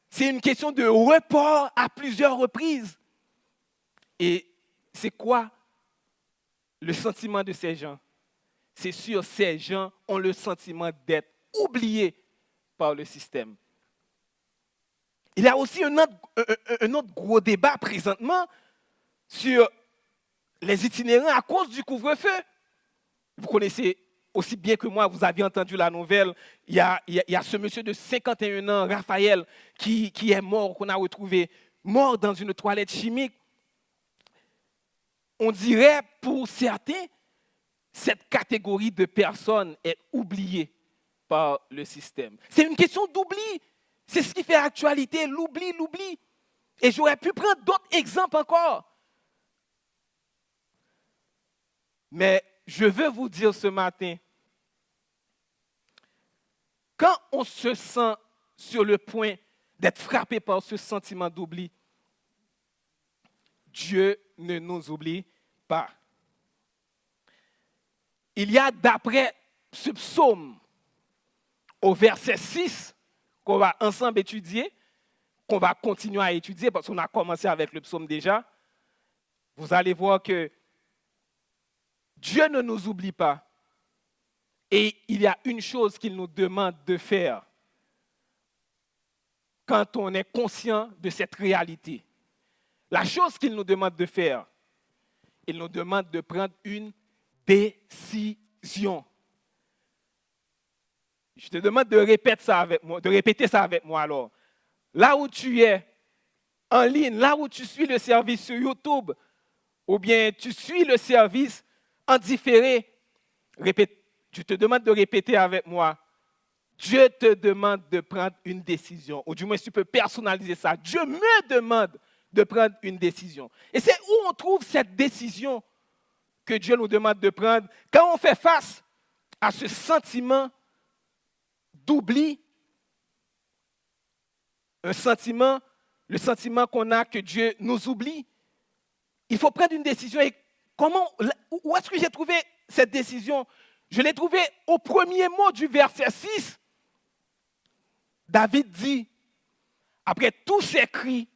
c'est une question de report à plusieurs reprises. Et c'est quoi le sentiment de ces gens? C'est sûr, ces gens ont le sentiment d'être oubliés par le système. Il y a aussi un autre gros débat présentement sur les itinérants à cause du couvre-feu. Vous connaissez aussi bien que moi, vous avez entendu la nouvelle, il y a ce monsieur de 51 ans, Raphaël, qui est mort, qu'on a retrouvé mort dans une toilette chimique. On dirait pour certains, cette catégorie de personnes est oubliée par le système. C'est une question d'oubli. C'est ce qui fait actualité, l'oubli. Et j'aurais pu prendre d'autres exemples encore. Mais je veux vous dire ce matin, quand on se sent sur le point d'être frappé par ce sentiment d'oubli, Dieu ne nous oublie pas. Il y a d'après ce psaume, au verset 6, qu'on va ensemble étudier, qu'on va continuer à étudier, parce qu'on a commencé avec le psaume déjà, vous allez voir que Dieu ne nous oublie pas. Et il y a une chose qu'il nous demande de faire quand on est conscient de cette réalité. La chose qu'il nous demande de faire, il nous demande de prendre une décision. Je te demande de répéter ça avec moi alors. Là où tu es, en ligne, là où tu suis le service sur YouTube, ou bien tu suis le service en différé, je te demande de répéter avec moi. Dieu te demande de prendre une décision. Ou du moins, tu peux personnaliser ça. Dieu me demande de prendre une décision. Et c'est où on trouve cette décision que Dieu nous demande de prendre quand on fait face à ce sentiment d'oubli, le sentiment qu'on a que Dieu nous oublie. Il faut prendre une décision. Et où est-ce que j'ai trouvé cette décision? Je l'ai trouvée au premier mot du verset 6. David dit, après tous ses cris,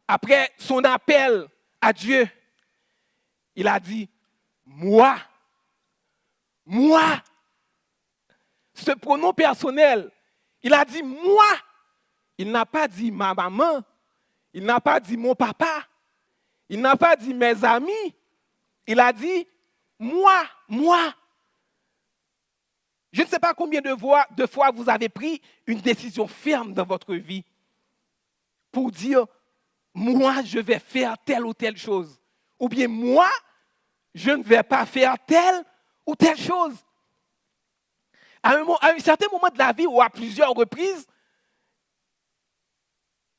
après son appel à Dieu, il a dit, moi. Ce pronom personnel, il a dit moi. Il n'a pas dit ma maman. Il n'a pas dit mon papa. Il n'a pas dit mes amis. Il a dit moi. Je ne sais pas combien de fois vous avez pris une décision ferme dans votre vie pour dire moi, je vais faire telle ou telle chose. Ou bien moi, je ne vais pas faire telle ou telle chose. À un certain moment de la vie ou à plusieurs reprises,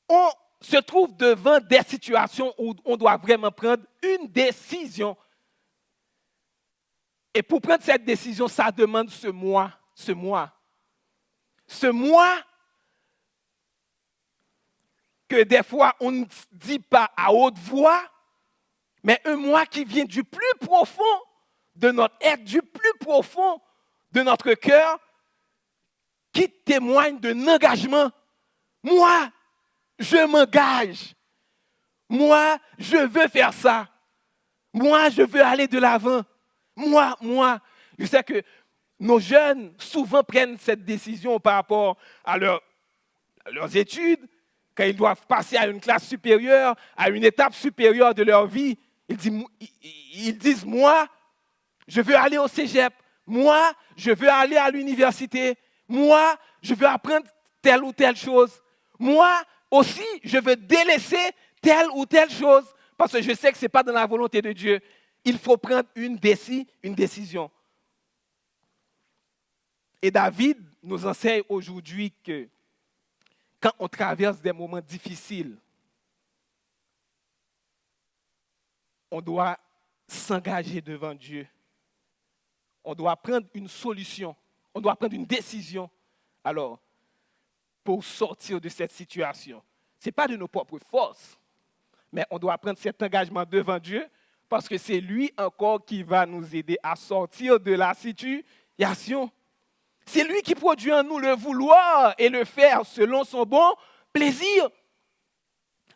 on se trouve devant des situations où on doit vraiment prendre une décision. Et pour prendre cette décision, ça demande ce moi. Ce moi que des fois on ne dit pas à haute voix, mais un moi qui vient du plus profond de notre être, du plus profond de notre cœur, qui témoigne d'un engagement. Moi, je m'engage. Moi, je veux faire ça. Moi, je veux aller de l'avant. Moi. Je sais que nos jeunes souvent prennent cette décision par rapport à leurs études, quand ils doivent passer à une classe supérieure, à une étape supérieure de leur vie. Ils disent, moi, je veux aller au cégep. Moi, je veux aller à l'université. Moi, je veux apprendre telle ou telle chose. Moi aussi, je veux délaisser telle ou telle chose parce que je sais que ce n'est pas dans la volonté de Dieu. Il faut prendre une décision. Et David nous enseigne aujourd'hui que quand on traverse des moments difficiles, on doit s'engager devant Dieu. on doit prendre une solution, on doit prendre une décision. Alors, pour sortir de cette situation, ce n'est pas de nos propres forces, mais on doit prendre cet engagement devant Dieu parce que c'est lui encore qui va nous aider à sortir de la situation. C'est lui qui produit en nous le vouloir et le faire selon son bon plaisir.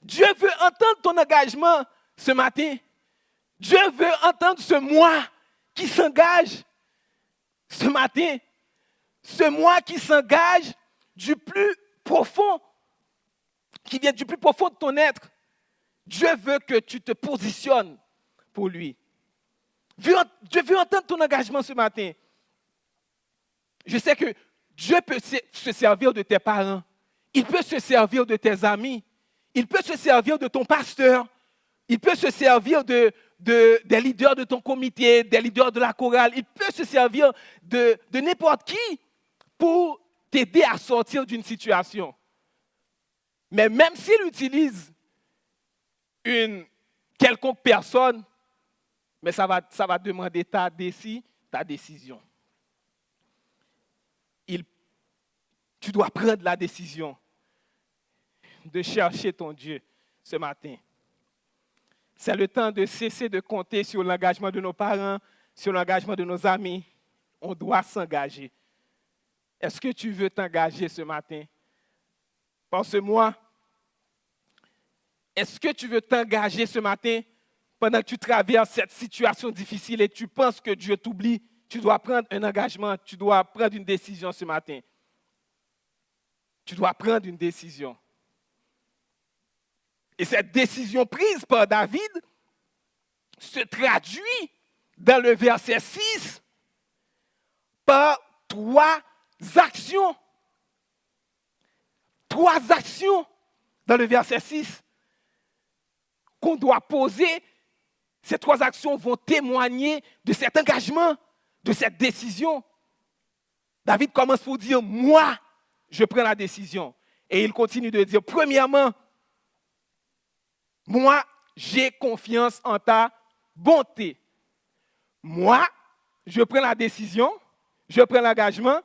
Dieu veut entendre ton engagement ce matin. Dieu veut entendre ce moi qui s'engage ce matin. Ce moi qui s'engage du plus profond, qui vient du plus profond de ton être. Dieu veut que tu te positionnes pour lui. Dieu veut entendre ton engagement ce matin. Je sais que Dieu peut se servir de tes parents. Il peut se servir de tes amis. Il peut se servir de ton pasteur. Il peut se servir des leaders de ton comité, des leaders de la chorale. Il peut se servir de n'importe qui pour t'aider à sortir d'une situation. Mais même s'il utilise une quelconque personne, mais ça va demander ta décision. Tu dois prendre la décision de chercher ton Dieu ce matin. C'est le temps de cesser de compter sur l'engagement de nos parents, sur l'engagement de nos amis. On doit s'engager. Est-ce que tu veux t'engager ce matin? Pense-moi. Est-ce que tu veux t'engager ce matin pendant que tu traverses cette situation difficile et tu penses que Dieu t'oublie? Tu dois prendre un engagement, tu dois prendre une décision ce matin. Tu dois prendre une décision. Et cette décision prise par David se traduit dans le verset 6 par 3 actions. 3 actions dans le verset 6 qu'on doit poser. Ces 3 actions vont témoigner de cet engagement, de cette décision. David commence pour dire, moi, je prends la décision. Et il continue de dire, premièrement, moi, j'ai confiance en ta bonté. Moi, je prends la décision, je prends l'engagement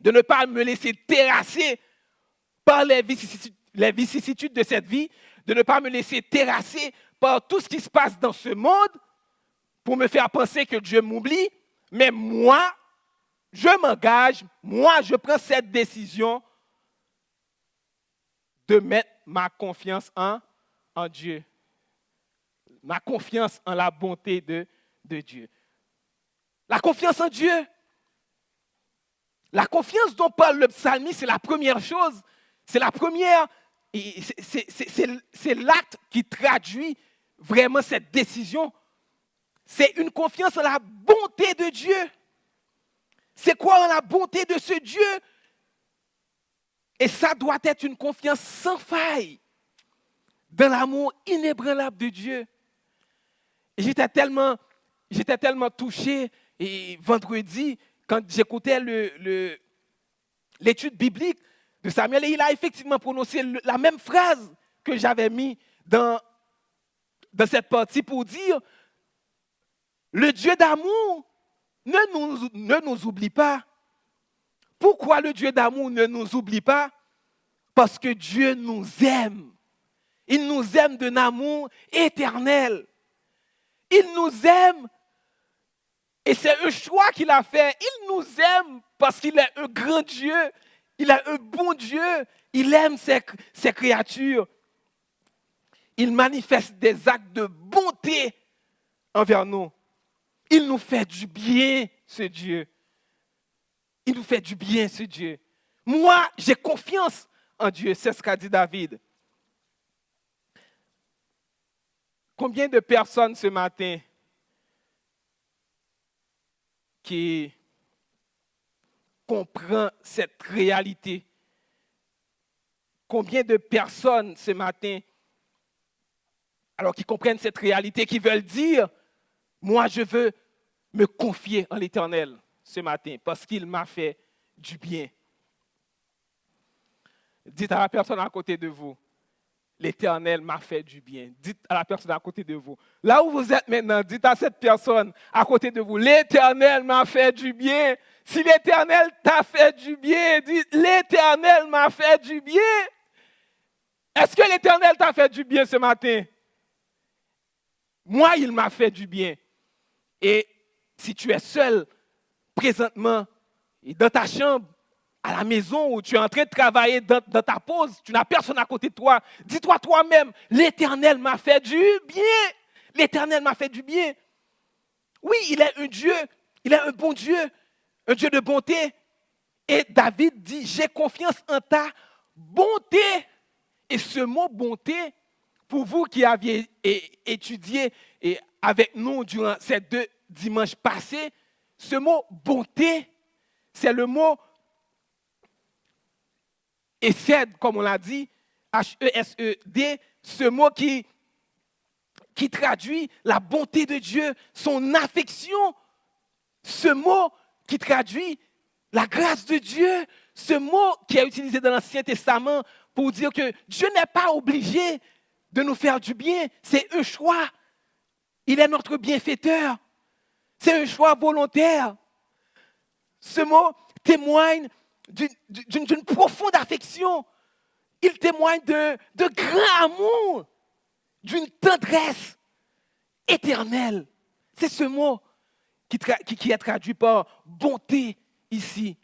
de ne pas me laisser terrasser par les vicissitudes de cette vie, de ne pas me laisser terrasser par tout ce qui se passe dans ce monde pour me faire penser que Dieu m'oublie. Mais moi, je m'engage, moi, je prends cette décision de mettre ma confiance en Dieu. Ma confiance en la bonté de Dieu. La confiance en Dieu. La confiance dont parle le psalmiste, c'est la première chose. C'est la première, c'est l'acte qui traduit vraiment cette décision. C'est une confiance en la bonté de Dieu. C'est quoi en la bonté de ce Dieu? Et ça doit être une confiance sans faille dans l'amour inébranlable de Dieu. Et j'étais tellement touché et vendredi quand j'écoutais l'étude biblique de Samuel et il a effectivement prononcé la même phrase que j'avais mis dans cette partie pour dire le Dieu d'amour ne nous oublie pas. Pourquoi le Dieu d'amour ne nous oublie pas? Parce que Dieu nous aime. Il nous aime d'un amour éternel. Il nous aime et c'est un choix qu'il a fait. Il nous aime parce qu'il est un grand Dieu. Il est un bon Dieu. Il aime ses créatures. Il manifeste des actes de bonté envers nous. Il nous fait du bien, ce Dieu. Il nous fait du bien, ce Dieu. Moi, j'ai confiance en Dieu, c'est ce qu'a dit David. Combien de personnes ce matin qui comprennent cette réalité? Combien de personnes ce matin, alors qui comprennent cette réalité, qui veulent dire, moi je veux me confier en l'Éternel ce matin parce qu'il m'a fait du bien. Dites à la personne à côté de vous, l'Éternel m'a fait du bien. Dites à la personne à côté de vous. Là où vous êtes maintenant, dites à cette personne à côté de vous, l'Éternel m'a fait du bien. Si l'Éternel t'a fait du bien, dites, l'Éternel m'a fait du bien. Est-ce que l'Éternel t'a fait du bien ce matin? Moi, il m'a fait du bien. Et si tu es seul, présentement, et dans ta chambre, à la maison, où tu es en train de travailler dans ta pause, tu n'as personne à côté de toi, dis-toi toi-même, l'Éternel m'a fait du bien. L'Éternel m'a fait du bien. Oui, il est un Dieu, il est un bon Dieu, un Dieu de bonté. Et David dit, j'ai confiance en ta bonté. Et ce mot bonté, pour vous qui aviez étudié avec nous durant ces 2 dimanches passés, ce mot bonté, c'est le mot Hesed, comme on l'a dit, H-E-S-E-D, ce mot qui traduit la bonté de Dieu, son affection, ce mot qui traduit la grâce de Dieu, ce mot qui est utilisé dans l'Ancien Testament pour dire que Dieu n'est pas obligé de nous faire du bien, c'est un choix. Il est notre bienfaiteur. C'est un choix volontaire. Ce mot témoigne d'une profonde affection. Il témoigne de grand amour, d'une tendresse éternelle. C'est ce mot qui est traduit par bonté ici.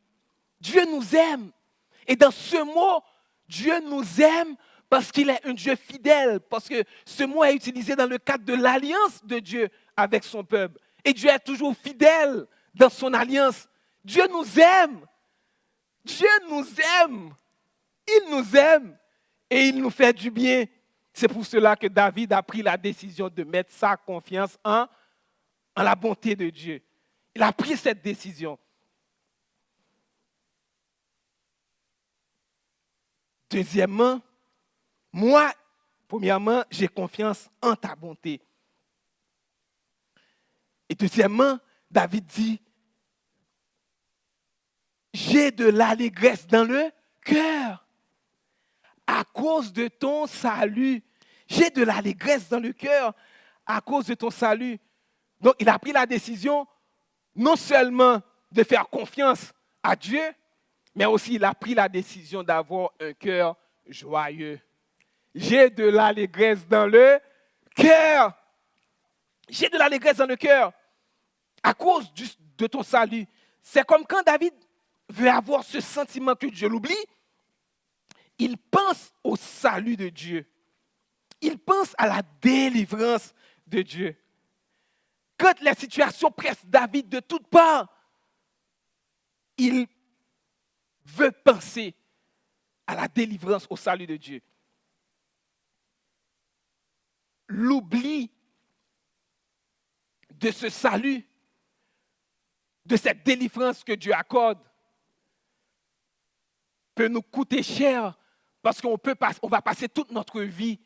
Dieu nous aime. Et dans ce mot, Dieu nous aime parce qu'il est un Dieu fidèle, parce que ce mot est utilisé dans le cadre de l'alliance de Dieu avec son peuple. Et Dieu est toujours fidèle dans son alliance. Dieu nous aime. Dieu nous aime. Il nous aime et il nous fait du bien. C'est pour cela que David a pris la décision de mettre sa confiance en la bonté de Dieu. Il a pris cette décision. Deuxièmement, moi, premièrement, j'ai confiance en ta bonté. Et deuxièmement, David dit, j'ai de l'allégresse dans le cœur à cause de ton salut. J'ai de l'allégresse dans le cœur à cause de ton salut. Donc, il a pris la décision non seulement de faire confiance à Dieu, mais aussi il a pris la décision d'avoir un cœur joyeux. J'ai de l'allégresse dans le cœur. J'ai de l'allégresse dans le cœur à cause de ton salut. C'est comme quand David veut avoir ce sentiment que Dieu l'oublie, il pense au salut de Dieu. Il pense à la délivrance de Dieu. Quand la situation presse David de toutes parts, il veut penser à la délivrance, au salut de Dieu. L'oubli de ce salut, de cette délivrance que Dieu accorde, peut nous coûter cher parce qu'on va passer toute notre vie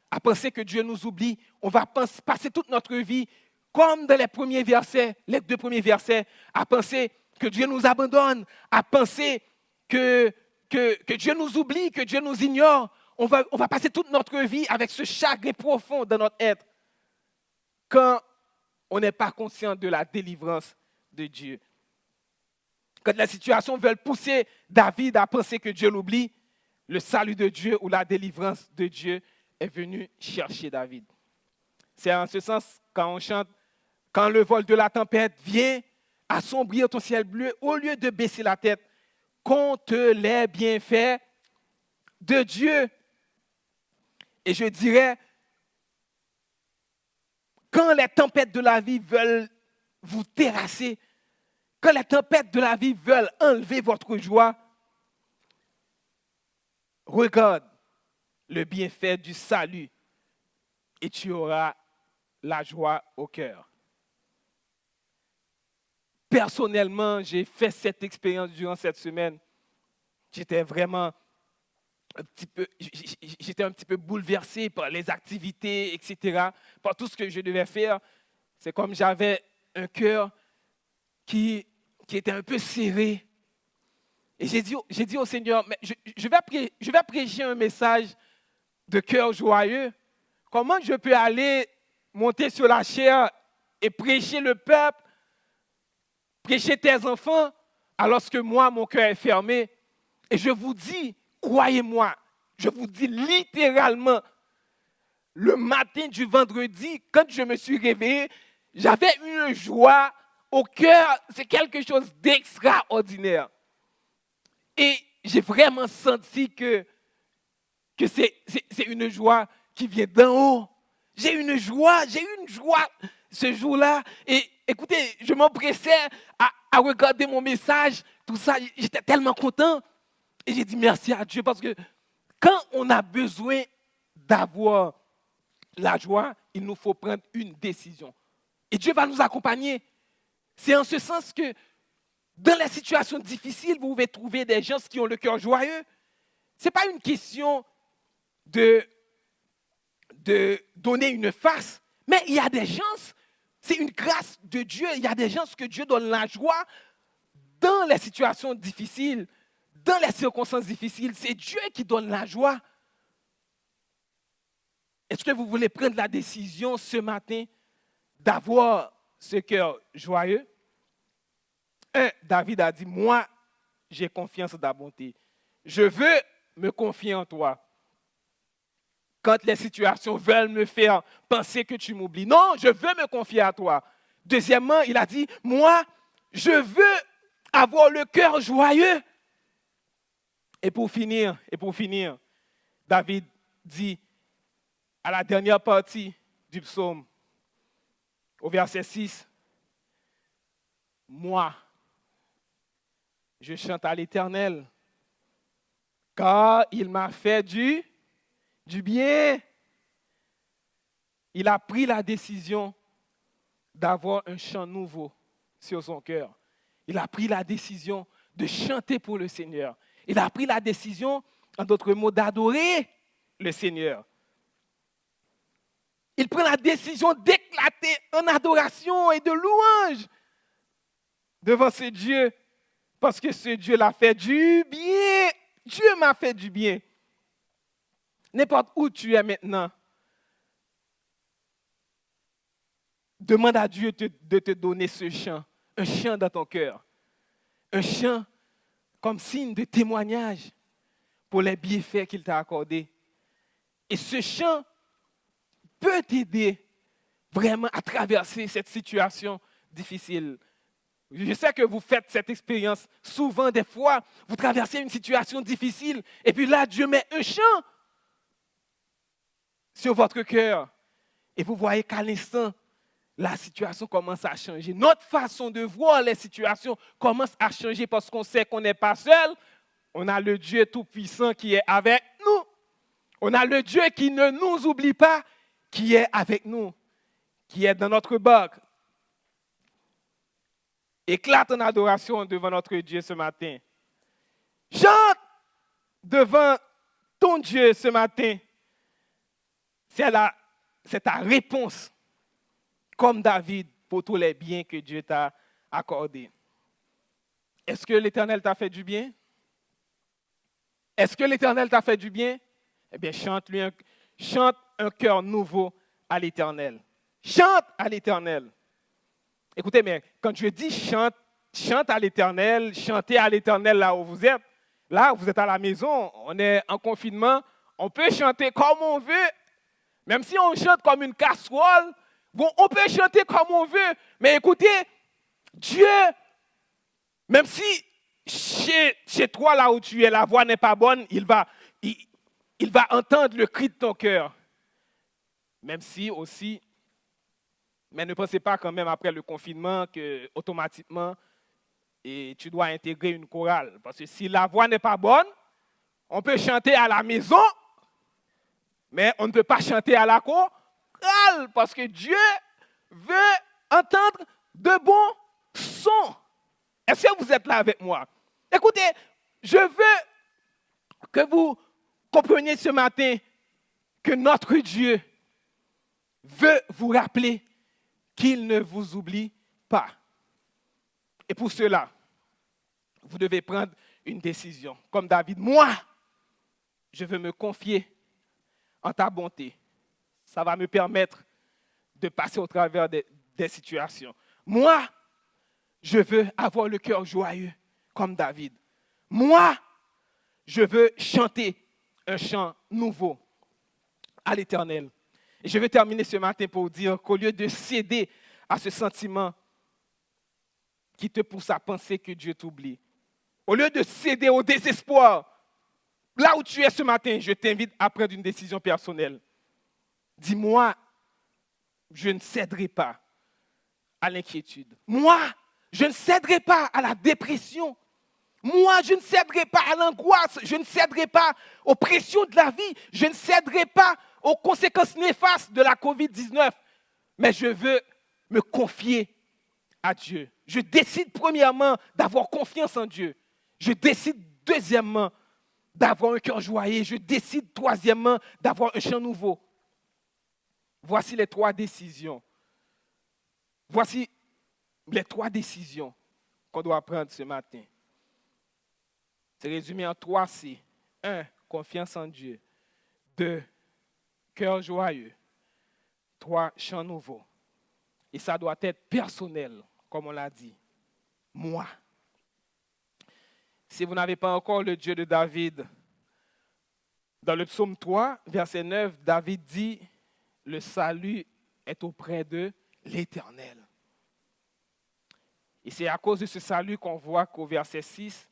à penser que Dieu nous oublie. On va passer toute notre vie, comme dans les premiers versets, les 2 premiers versets, à penser que Dieu nous abandonne, à penser que Dieu nous oublie, que Dieu nous ignore. On va passer toute notre vie avec ce chagrin profond dans notre être quand on n'est pas conscient de la délivrance de Dieu. Quand la situation veut pousser David à penser que Dieu l'oublie, le salut de Dieu ou la délivrance de Dieu est venu chercher David. C'est en ce sens quand on chante « Quand le vol de la tempête vient assombrir ton ciel bleu, au lieu de baisser la tête, compte les bienfaits de Dieu. » Et je dirais, quand les tempêtes de la vie veulent vous terrasser, quand les tempêtes de la vie veulent enlever votre joie, regarde le bienfait du salut et tu auras la joie au cœur. Personnellement, j'ai fait cette expérience durant cette semaine. J'étais un petit peu bouleversé par les activités, etc., par tout ce que je devais faire. C'est comme j'avais un cœur qui était un peu serré. Et j'ai dit au Seigneur, mais je vais prêcher un message de cœur joyeux, comment je peux aller monter sur la chaire et prêcher le peuple, prêcher tes enfants, alors que moi, mon cœur est fermé? Et je vous dis, croyez-moi, je vous dis littéralement, le matin du vendredi, quand je me suis réveillé, j'avais une joie au cœur. C'est quelque chose d'extraordinaire. Et j'ai vraiment senti que c'est une joie qui vient d'en haut. J'ai eu une joie ce jour-là. Et écoutez, je m'empressais à regarder mon message, tout ça. J'étais tellement content. Et j'ai dit merci à Dieu parce que quand on a besoin d'avoir la joie, il nous faut prendre une décision. Et Dieu va nous accompagner. C'est en ce sens que dans les situations difficiles, vous pouvez trouver des gens qui ont le cœur joyeux. Ce n'est pas une question de donner une face, mais il y a des gens, c'est une grâce de Dieu, il y a des gens que Dieu donne la joie dans les situations difficiles, dans les circonstances difficiles. C'est Dieu qui donne la joie. Est-ce que vous voulez prendre la décision ce matin d'avoir ce cœur joyeux? David a dit, moi, j'ai confiance dans ta bonté. Je veux me confier en toi. Quand les situations veulent me faire penser que tu m'oublies. Non, je veux me confier à toi. Deuxièmement, il a dit, moi, je veux avoir le cœur joyeux. Et pour finir, David dit à la dernière partie du psaume, au verset 6, moi, je chante à l'Éternel, car il m'a fait du bien. Il a pris la décision d'avoir un chant nouveau sur son cœur. Il a pris la décision de chanter pour le Seigneur. Il a pris la décision, en d'autres mots, d'adorer le Seigneur. Il prend la décision d'éclater en adoration et de louange devant ce Dieu, parce que ce Dieu l'a fait du bien. Dieu m'a fait du bien. N'importe où tu es maintenant, demande à Dieu de te donner ce chant, un chant dans ton cœur, un chant comme signe de témoignage pour les bienfaits qu'il t'a accordés. Et ce chant peut t'aider vraiment à traverser cette situation difficile. Je sais que vous faites cette expérience souvent, des fois, vous traversez une situation difficile et puis là, Dieu met un chant sur votre cœur et vous voyez qu'à l'instant, la situation commence à changer. Notre façon de voir les situations commence à changer parce qu'on sait qu'on n'est pas seul. On a le Dieu Tout-Puissant qui est avec nous. On a le Dieu qui ne nous oublie pas, qui est avec nous, qui est dans notre barque. Éclate en adoration devant notre Dieu ce matin. Chante devant ton Dieu ce matin. C'est ta réponse, comme David, pour tous les biens que Dieu t'a accordés. Est-ce que l'Éternel t'a fait du bien? Est-ce que l'Éternel t'a fait du bien? Eh bien, chante un cœur nouveau à l'Éternel. Chante à l'Éternel. Écoutez, mais quand je dis chante à l'Éternel, chantez à l'Éternel là où vous êtes. Là, vous êtes à la maison, on est en confinement, on peut chanter comme on veut. Même si on chante comme une casserole, bon, on peut chanter comme on veut. Mais écoutez, Dieu, même si chez toi, là où tu es, la voix n'est pas bonne, il va entendre le cri de ton cœur. Même si aussi, mais ne pensez pas quand même après le confinement que automatiquement, et tu dois intégrer une chorale. Parce que si la voix n'est pas bonne, on peut chanter à la maison, mais on ne peut pas chanter à la chorale parce que Dieu veut entendre de bons sons. Est-ce que vous êtes là avec moi? Écoutez, je veux que vous compreniez ce matin que notre Dieu veut vous rappeler qu'il ne vous oublie pas. Et pour cela, vous devez prendre une décision. Comme David, moi, je veux me confier en ta bonté. Ça va me permettre de passer au travers des situations. Moi, je veux avoir le cœur joyeux comme David. Moi, je veux chanter un chant nouveau à l'Éternel. Et je veux terminer ce matin pour dire qu'au lieu de céder à ce sentiment qui te pousse à penser que Dieu t'oublie, au lieu de céder au désespoir, là où tu es ce matin, je t'invite à prendre une décision personnelle. Dis-moi, je ne céderai pas à l'inquiétude. Moi, je ne céderai pas à la dépression. Moi, je ne céderai pas à l'angoisse. Je ne céderai pas aux pressions de la vie. Je ne céderai pas aux conséquences néfastes de la COVID-19. Mais je veux me confier à Dieu. Je décide premièrement d'avoir confiance en Dieu. Je décide deuxièmement d'avoir un cœur joyeux. Je décide troisièmement d'avoir un chant nouveau. Voici les 3 décisions. Voici les 3 décisions qu'on doit prendre ce matin. C'est résumé en 3 C. 1, confiance en Dieu. 2, cœur joyeux. 3, chant nouveau. Et ça doit être personnel, comme on l'a dit. Moi. Si vous n'avez pas encore le Dieu de David, dans le psaume 3, verset 9, David dit, le salut est auprès de l'Éternel. Et c'est à cause de ce salut qu'on voit qu'au verset 6,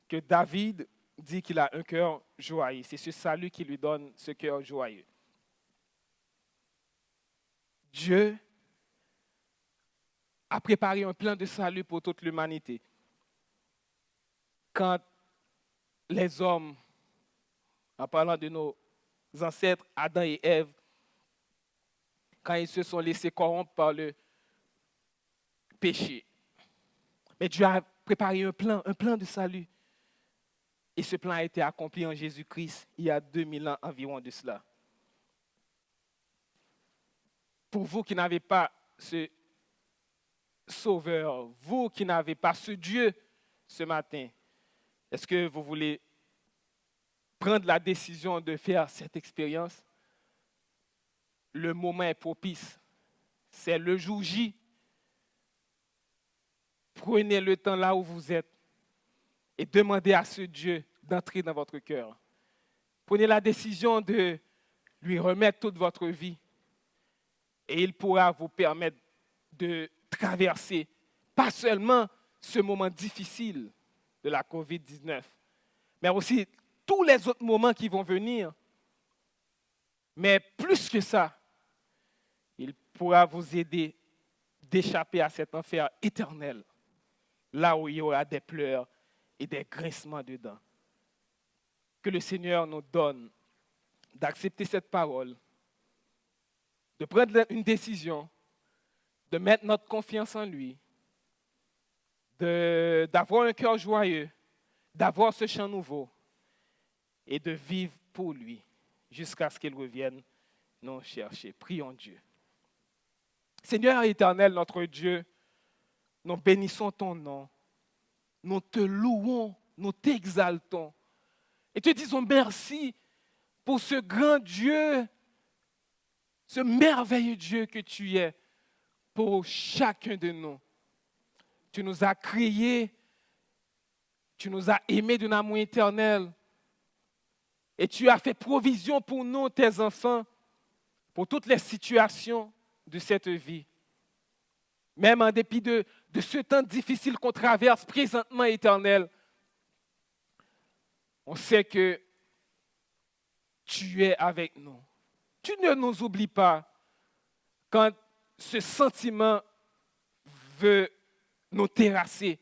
que David dit qu'il a un cœur joyeux. C'est ce salut qui lui donne ce cœur joyeux. Dieu a préparé un plan de salut pour toute l'humanité. Quand les hommes, en parlant de nos ancêtres Adam et Ève, quand ils se sont laissés corrompre par le péché. Mais Dieu a préparé un plan de salut. Et ce plan a été accompli en Jésus-Christ il y a 2000 ans environ de cela. Pour vous qui n'avez pas ce Sauveur, vous qui n'avez pas ce Dieu ce matin, est-ce que vous voulez prendre la décision de faire cette expérience? Le moment est propice. C'est le jour J. Prenez le temps là où vous êtes et demandez à ce Dieu d'entrer dans votre cœur. Prenez la décision de lui remettre toute votre vie et il pourra vous permettre de traverser pas seulement ce moment difficile de la COVID-19, mais aussi tous les autres moments qui vont venir. Mais plus que ça, il pourra vous aider d'échapper à cet enfer éternel, là où il y aura des pleurs et des grincements de dents. Que le Seigneur nous donne d'accepter cette parole, de prendre une décision, de mettre notre confiance en lui, d'avoir un cœur joyeux, d'avoir ce chant nouveau et de vivre pour lui jusqu'à ce qu'il revienne nous chercher. Prions Dieu. Seigneur éternel, notre Dieu, nous bénissons ton nom, nous te louons, nous t'exaltons et te disons merci pour ce grand Dieu, ce merveilleux Dieu que tu es pour chacun de nous. Tu nous as créés, tu nous as aimés d'un amour éternel et tu as fait provision pour nous, tes enfants, pour toutes les situations de cette vie. Même en dépit de ce temps difficile qu'on traverse présentement, éternel, on sait que tu es avec nous. Tu ne nous oublies pas quand ce sentiment veut nous terrasser.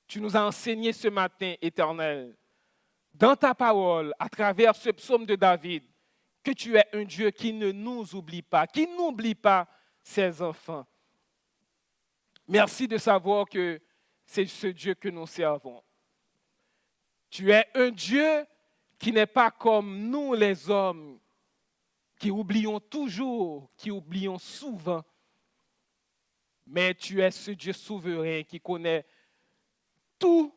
Tu nous as enseigné ce matin, éternel, dans ta parole, à travers ce psaume de David, que tu es un Dieu qui ne nous oublie pas, qui n'oublie pas ses enfants. Merci de savoir que c'est ce Dieu que nous servons. Tu es un Dieu qui n'est pas comme nous les hommes, qui oublions toujours, qui oublions souvent. Mais tu es ce Dieu souverain qui connaît tout,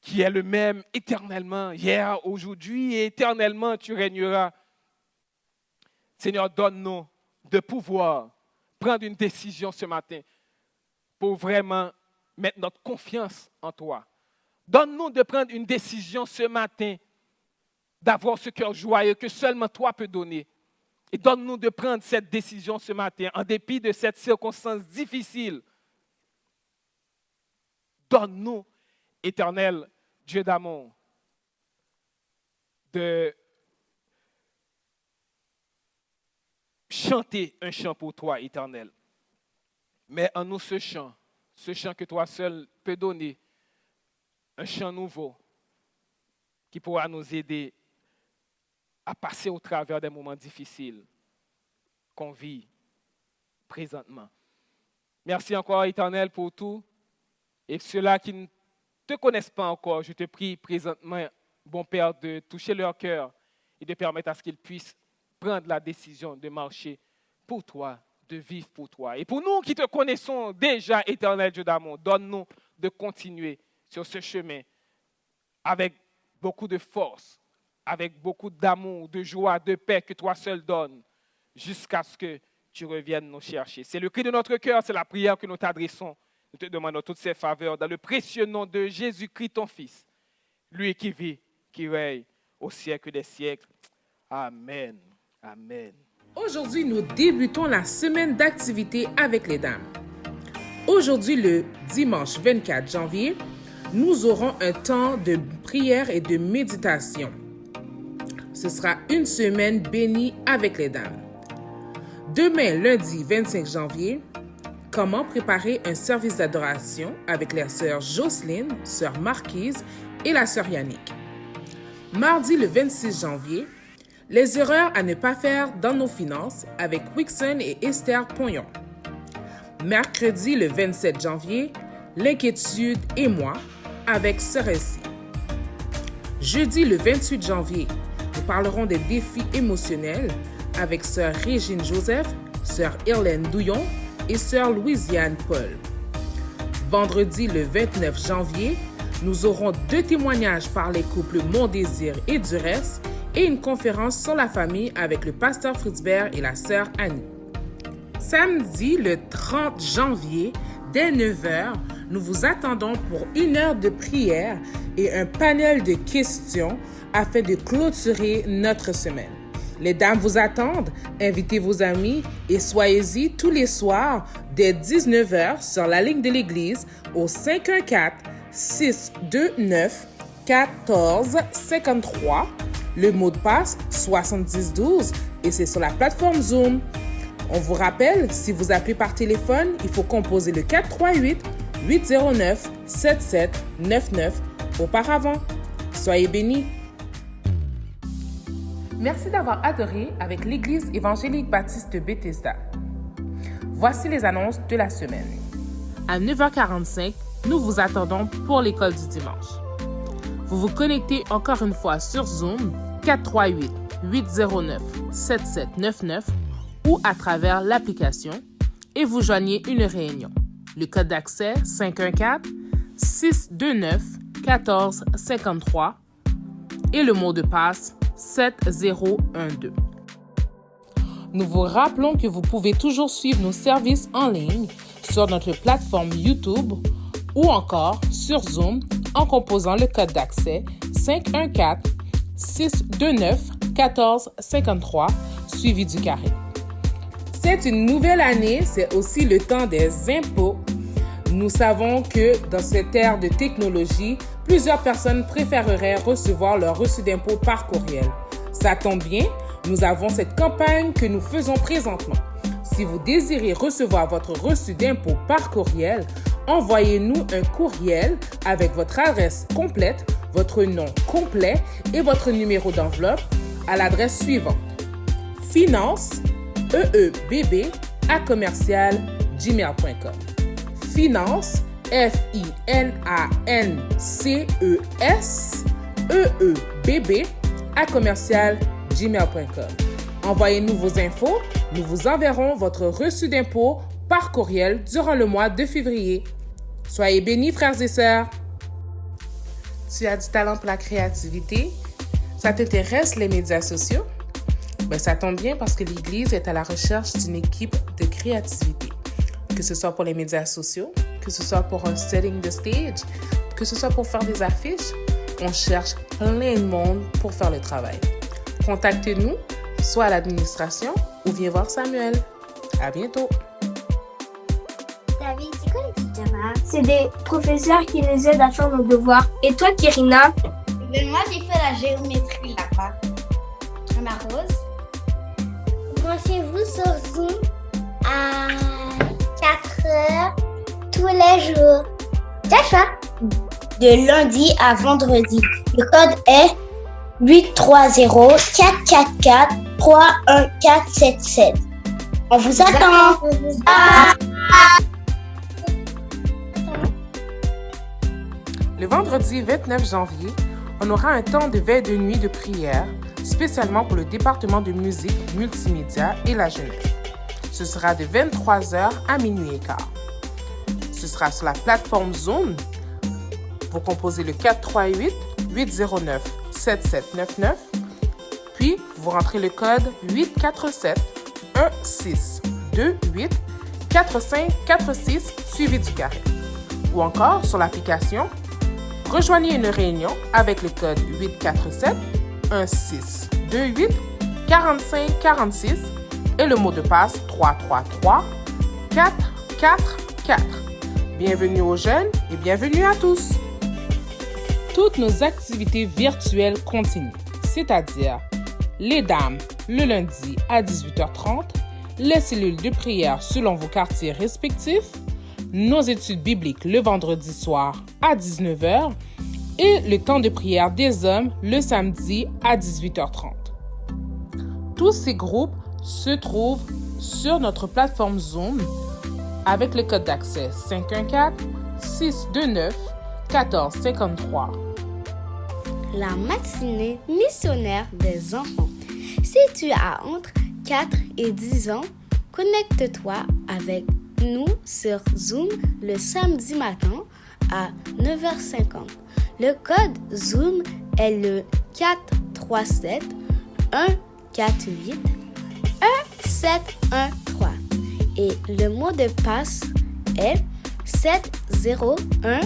qui est le même éternellement, hier, aujourd'hui et éternellement tu régneras Seigneur, donne-nous de pouvoir prendre une décision ce matin pour vraiment mettre notre confiance en toi. Donne-nous de prendre une décision ce matin, d'avoir ce cœur joyeux que seulement toi peux donner. Et donne-nous de prendre cette décision ce matin, en dépit de cette circonstance difficile. Donne-nous, Éternel Dieu d'amour, de chanter un chant pour toi, Éternel. Mais en nous ce chant que toi seul peux donner, un chant nouveau qui pourra nous aider à passer au travers des moments difficiles qu'on vit présentement. Merci encore, Éternel, pour tout. Et ceux-là qui ne te connaissent pas encore, je te prie présentement, bon Père, de toucher leur cœur et de permettre à ce qu'ils puissent prendre la décision de marcher pour toi, de vivre pour toi. Et pour nous qui te connaissons déjà, Éternel Dieu d'amour, donne-nous de continuer sur ce chemin avec beaucoup de force, avec beaucoup d'amour, de joie, de paix que toi seul donnes, jusqu'à ce que tu reviennes nous chercher. C'est le cri de notre cœur, c'est la prière que nous t'adressons. Nous te demandons toutes ces faveurs dans le précieux nom de Jésus-Christ, ton Fils, lui qui vit, qui règne au siècle des siècles. Amen. Amen. Aujourd'hui, nous débutons la semaine d'activité avec les dames. Aujourd'hui, le dimanche 24 janvier, nous aurons un temps de prière et de méditation. Ce sera une semaine bénie avec les dames. Demain, lundi 25 janvier, comment préparer un service d'adoration avec les sœurs Jocelyne, sœur Marquise et la sœur Yannick. Mardi, le 26 janvier, les erreurs à ne pas faire dans nos finances avec Wixon et Esther Pognon. Mercredi, le 27 janvier, l'inquiétude et moi avec Sœur Essie. Jeudi, le 28 janvier, nous parlerons des défis émotionnels avec Sœur Régine Joseph, Sœur Irlène Douillon et Sœur Louisiane Paul. Vendredi, le 29 janvier, nous aurons 2 témoignages par les couples Mon Désir et Duresse et une conférence sur la famille avec le pasteur Fritzbert et la sœur Annie. Samedi, le 30 janvier, dès 9h, nous vous attendons pour 1 heure de prière et un panel de questions afin de clôturer notre semaine. Les dames vous attendent, invitez vos amis et soyez-y tous les soirs dès 19h sur la ligne de l'église au 514-629-1453. Le mot de passe 7012 et c'est sur la plateforme Zoom. On vous rappelle, si vous appelez par téléphone, il faut composer le 438-809-7799 auparavant. Soyez bénis. Merci d'avoir adoré avec l'Église évangélique baptiste Bethesda. Voici les annonces de la semaine. À 9h45, nous vous attendons pour l'école du dimanche. Vous vous connectez encore une fois sur Zoom 438-809-7799 ou à travers l'application et vous joignez une réunion. Le code d'accès 514-629-1453 et le mot de passe 7012. Nous vous rappelons que vous pouvez toujours suivre nos services en ligne sur notre plateforme YouTube ou encore sur Zoom en composant le code d'accès 514-629-1453 suivi du carré. C'est une nouvelle année, c'est aussi le temps des impôts. Nous savons que dans cette ère de technologie, plusieurs personnes préféreraient recevoir leur reçu d'impôt par courriel. Ça tombe bien, nous avons cette campagne que nous faisons présentement. Si vous désirez recevoir votre reçu d'impôt par courriel, envoyez-nous un courriel avec votre adresse complète, votre nom complet et votre numéro d'enveloppe à l'adresse suivante. Finance, EEBB@gmail.com. Finance, FINANCES, EEBB@gmail.com. Envoyez-nous vos infos, nous vous enverrons votre reçu d'impôt par courriel durant le mois de février. Soyez bénis, frères et sœurs. Tu as du talent pour la créativité? Ça t'intéresse les médias sociaux? Ben, ça tombe bien parce que l'Église est à la recherche d'une équipe de créativité. Que ce soit pour les médias sociaux, que ce soit pour un setting de stage, que ce soit pour faire des affiches, on cherche plein de monde pour faire le travail. Contactez-nous, soit à l'administration ou viens voir Samuel. À bientôt! David, c'est quoi les pyjamas? C'est des professeurs qui nous aident à faire nos devoirs. Et toi, Kirina? Ben moi, j'ai fait la géométrie là-bas. Ma rose. Branchez-vous sur Zoom à 4 heures tous les jours. D'accord. De lundi à vendredi. Le code est 830-444-31477. On vous attend. Le vendredi 29 janvier, on aura un temps de veille de nuit de prière, spécialement pour le département de musique, multimédia et la jeunesse. Ce sera de 23h à minuit et quart. Ce sera sur la plateforme Zoom. Vous composez le 438-809-7799, puis vous rentrez le code 847-1628-4546 suivi du carré. Ou encore sur l'application, rejoignez une réunion avec le code 847-1628-4546 et le mot de passe 333-444. Bienvenue aux jeunes et bienvenue à tous! Toutes nos activités virtuelles continuent, c'est-à-dire les dames le lundi à 18h30, les cellules de prière selon vos quartiers respectifs, nos études bibliques le vendredi soir à 19h et le temps de prière des hommes le samedi à 18h30. Tous ces groupes se trouvent sur notre plateforme Zoom avec le code d'accès 514-629-1453. La matinée missionnaire des enfants. Si tu as entre 4 et 10 ans, connecte-toi avec nous sur Zoom le samedi matin à 9h50. Le code Zoom est le 437 148 1713 et le mot de passe est 70121.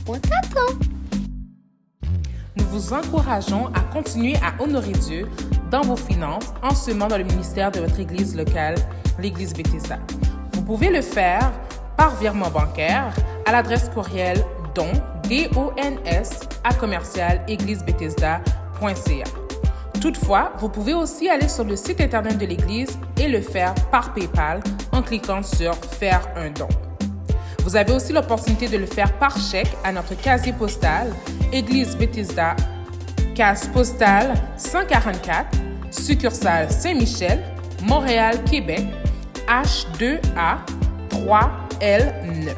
On t'attend! Nous vous encourageons à continuer à honorer Dieu dans vos finances en semant dans le ministère de votre église locale, l'église Bethesda. Vous pouvez le faire par virement bancaire à l'adresse courriel dons, @églisebethesda.ca. Toutefois, vous pouvez aussi aller sur le site internet de l'église et le faire par PayPal en cliquant sur Faire un don. Vous avez aussi l'opportunité de le faire par chèque à notre casier postal, Église Bethesda, case postale 144, succursale Saint-Michel, Montréal, Québec, H2A 3L9.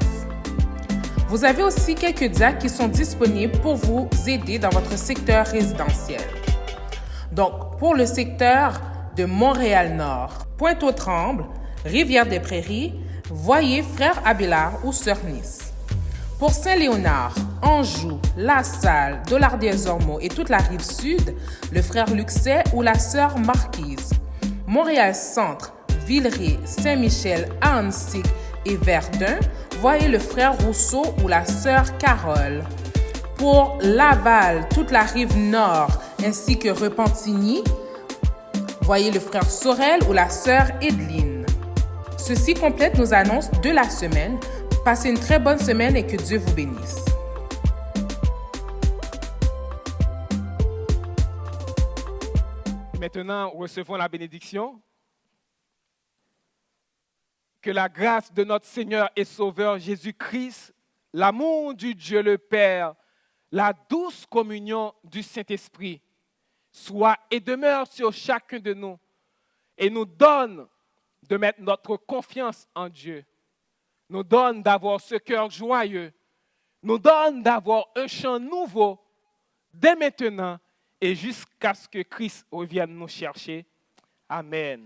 Vous avez aussi quelques DAC qui sont disponibles pour vous aider dans votre secteur résidentiel. Donc, pour le secteur de Montréal-Nord, Pointe-aux-Trembles, Rivière-des-Prairies, voyez Frère Abélard ou Sœur Nice. Pour Saint-Léonard, Anjou, La Salle, Dollard-des-Ormeaux et toute la rive sud, le Frère Luxet ou la Sœur Marquise. Montréal-Centre, Villeray, Saint-Michel, Ahuntsic et Verdun, voyez le Frère Rousseau ou la Sœur Carole. Pour Laval, toute la rive nord ainsi que Repentigny, voyez le Frère Sorel ou la Sœur Edline. Ceci complète nos annonces de la semaine. Passez une très bonne semaine et que Dieu vous bénisse. Maintenant, recevons la bénédiction. Que la grâce de notre Seigneur et Sauveur Jésus-Christ, l'amour du Dieu le Père, la douce communion du Saint-Esprit soit et demeure sur chacun de nous et nous donne de mettre notre confiance en Dieu, nous donne d'avoir ce cœur joyeux, nous donne d'avoir un chant nouveau dès maintenant et jusqu'à ce que Christ revienne nous chercher. Amen.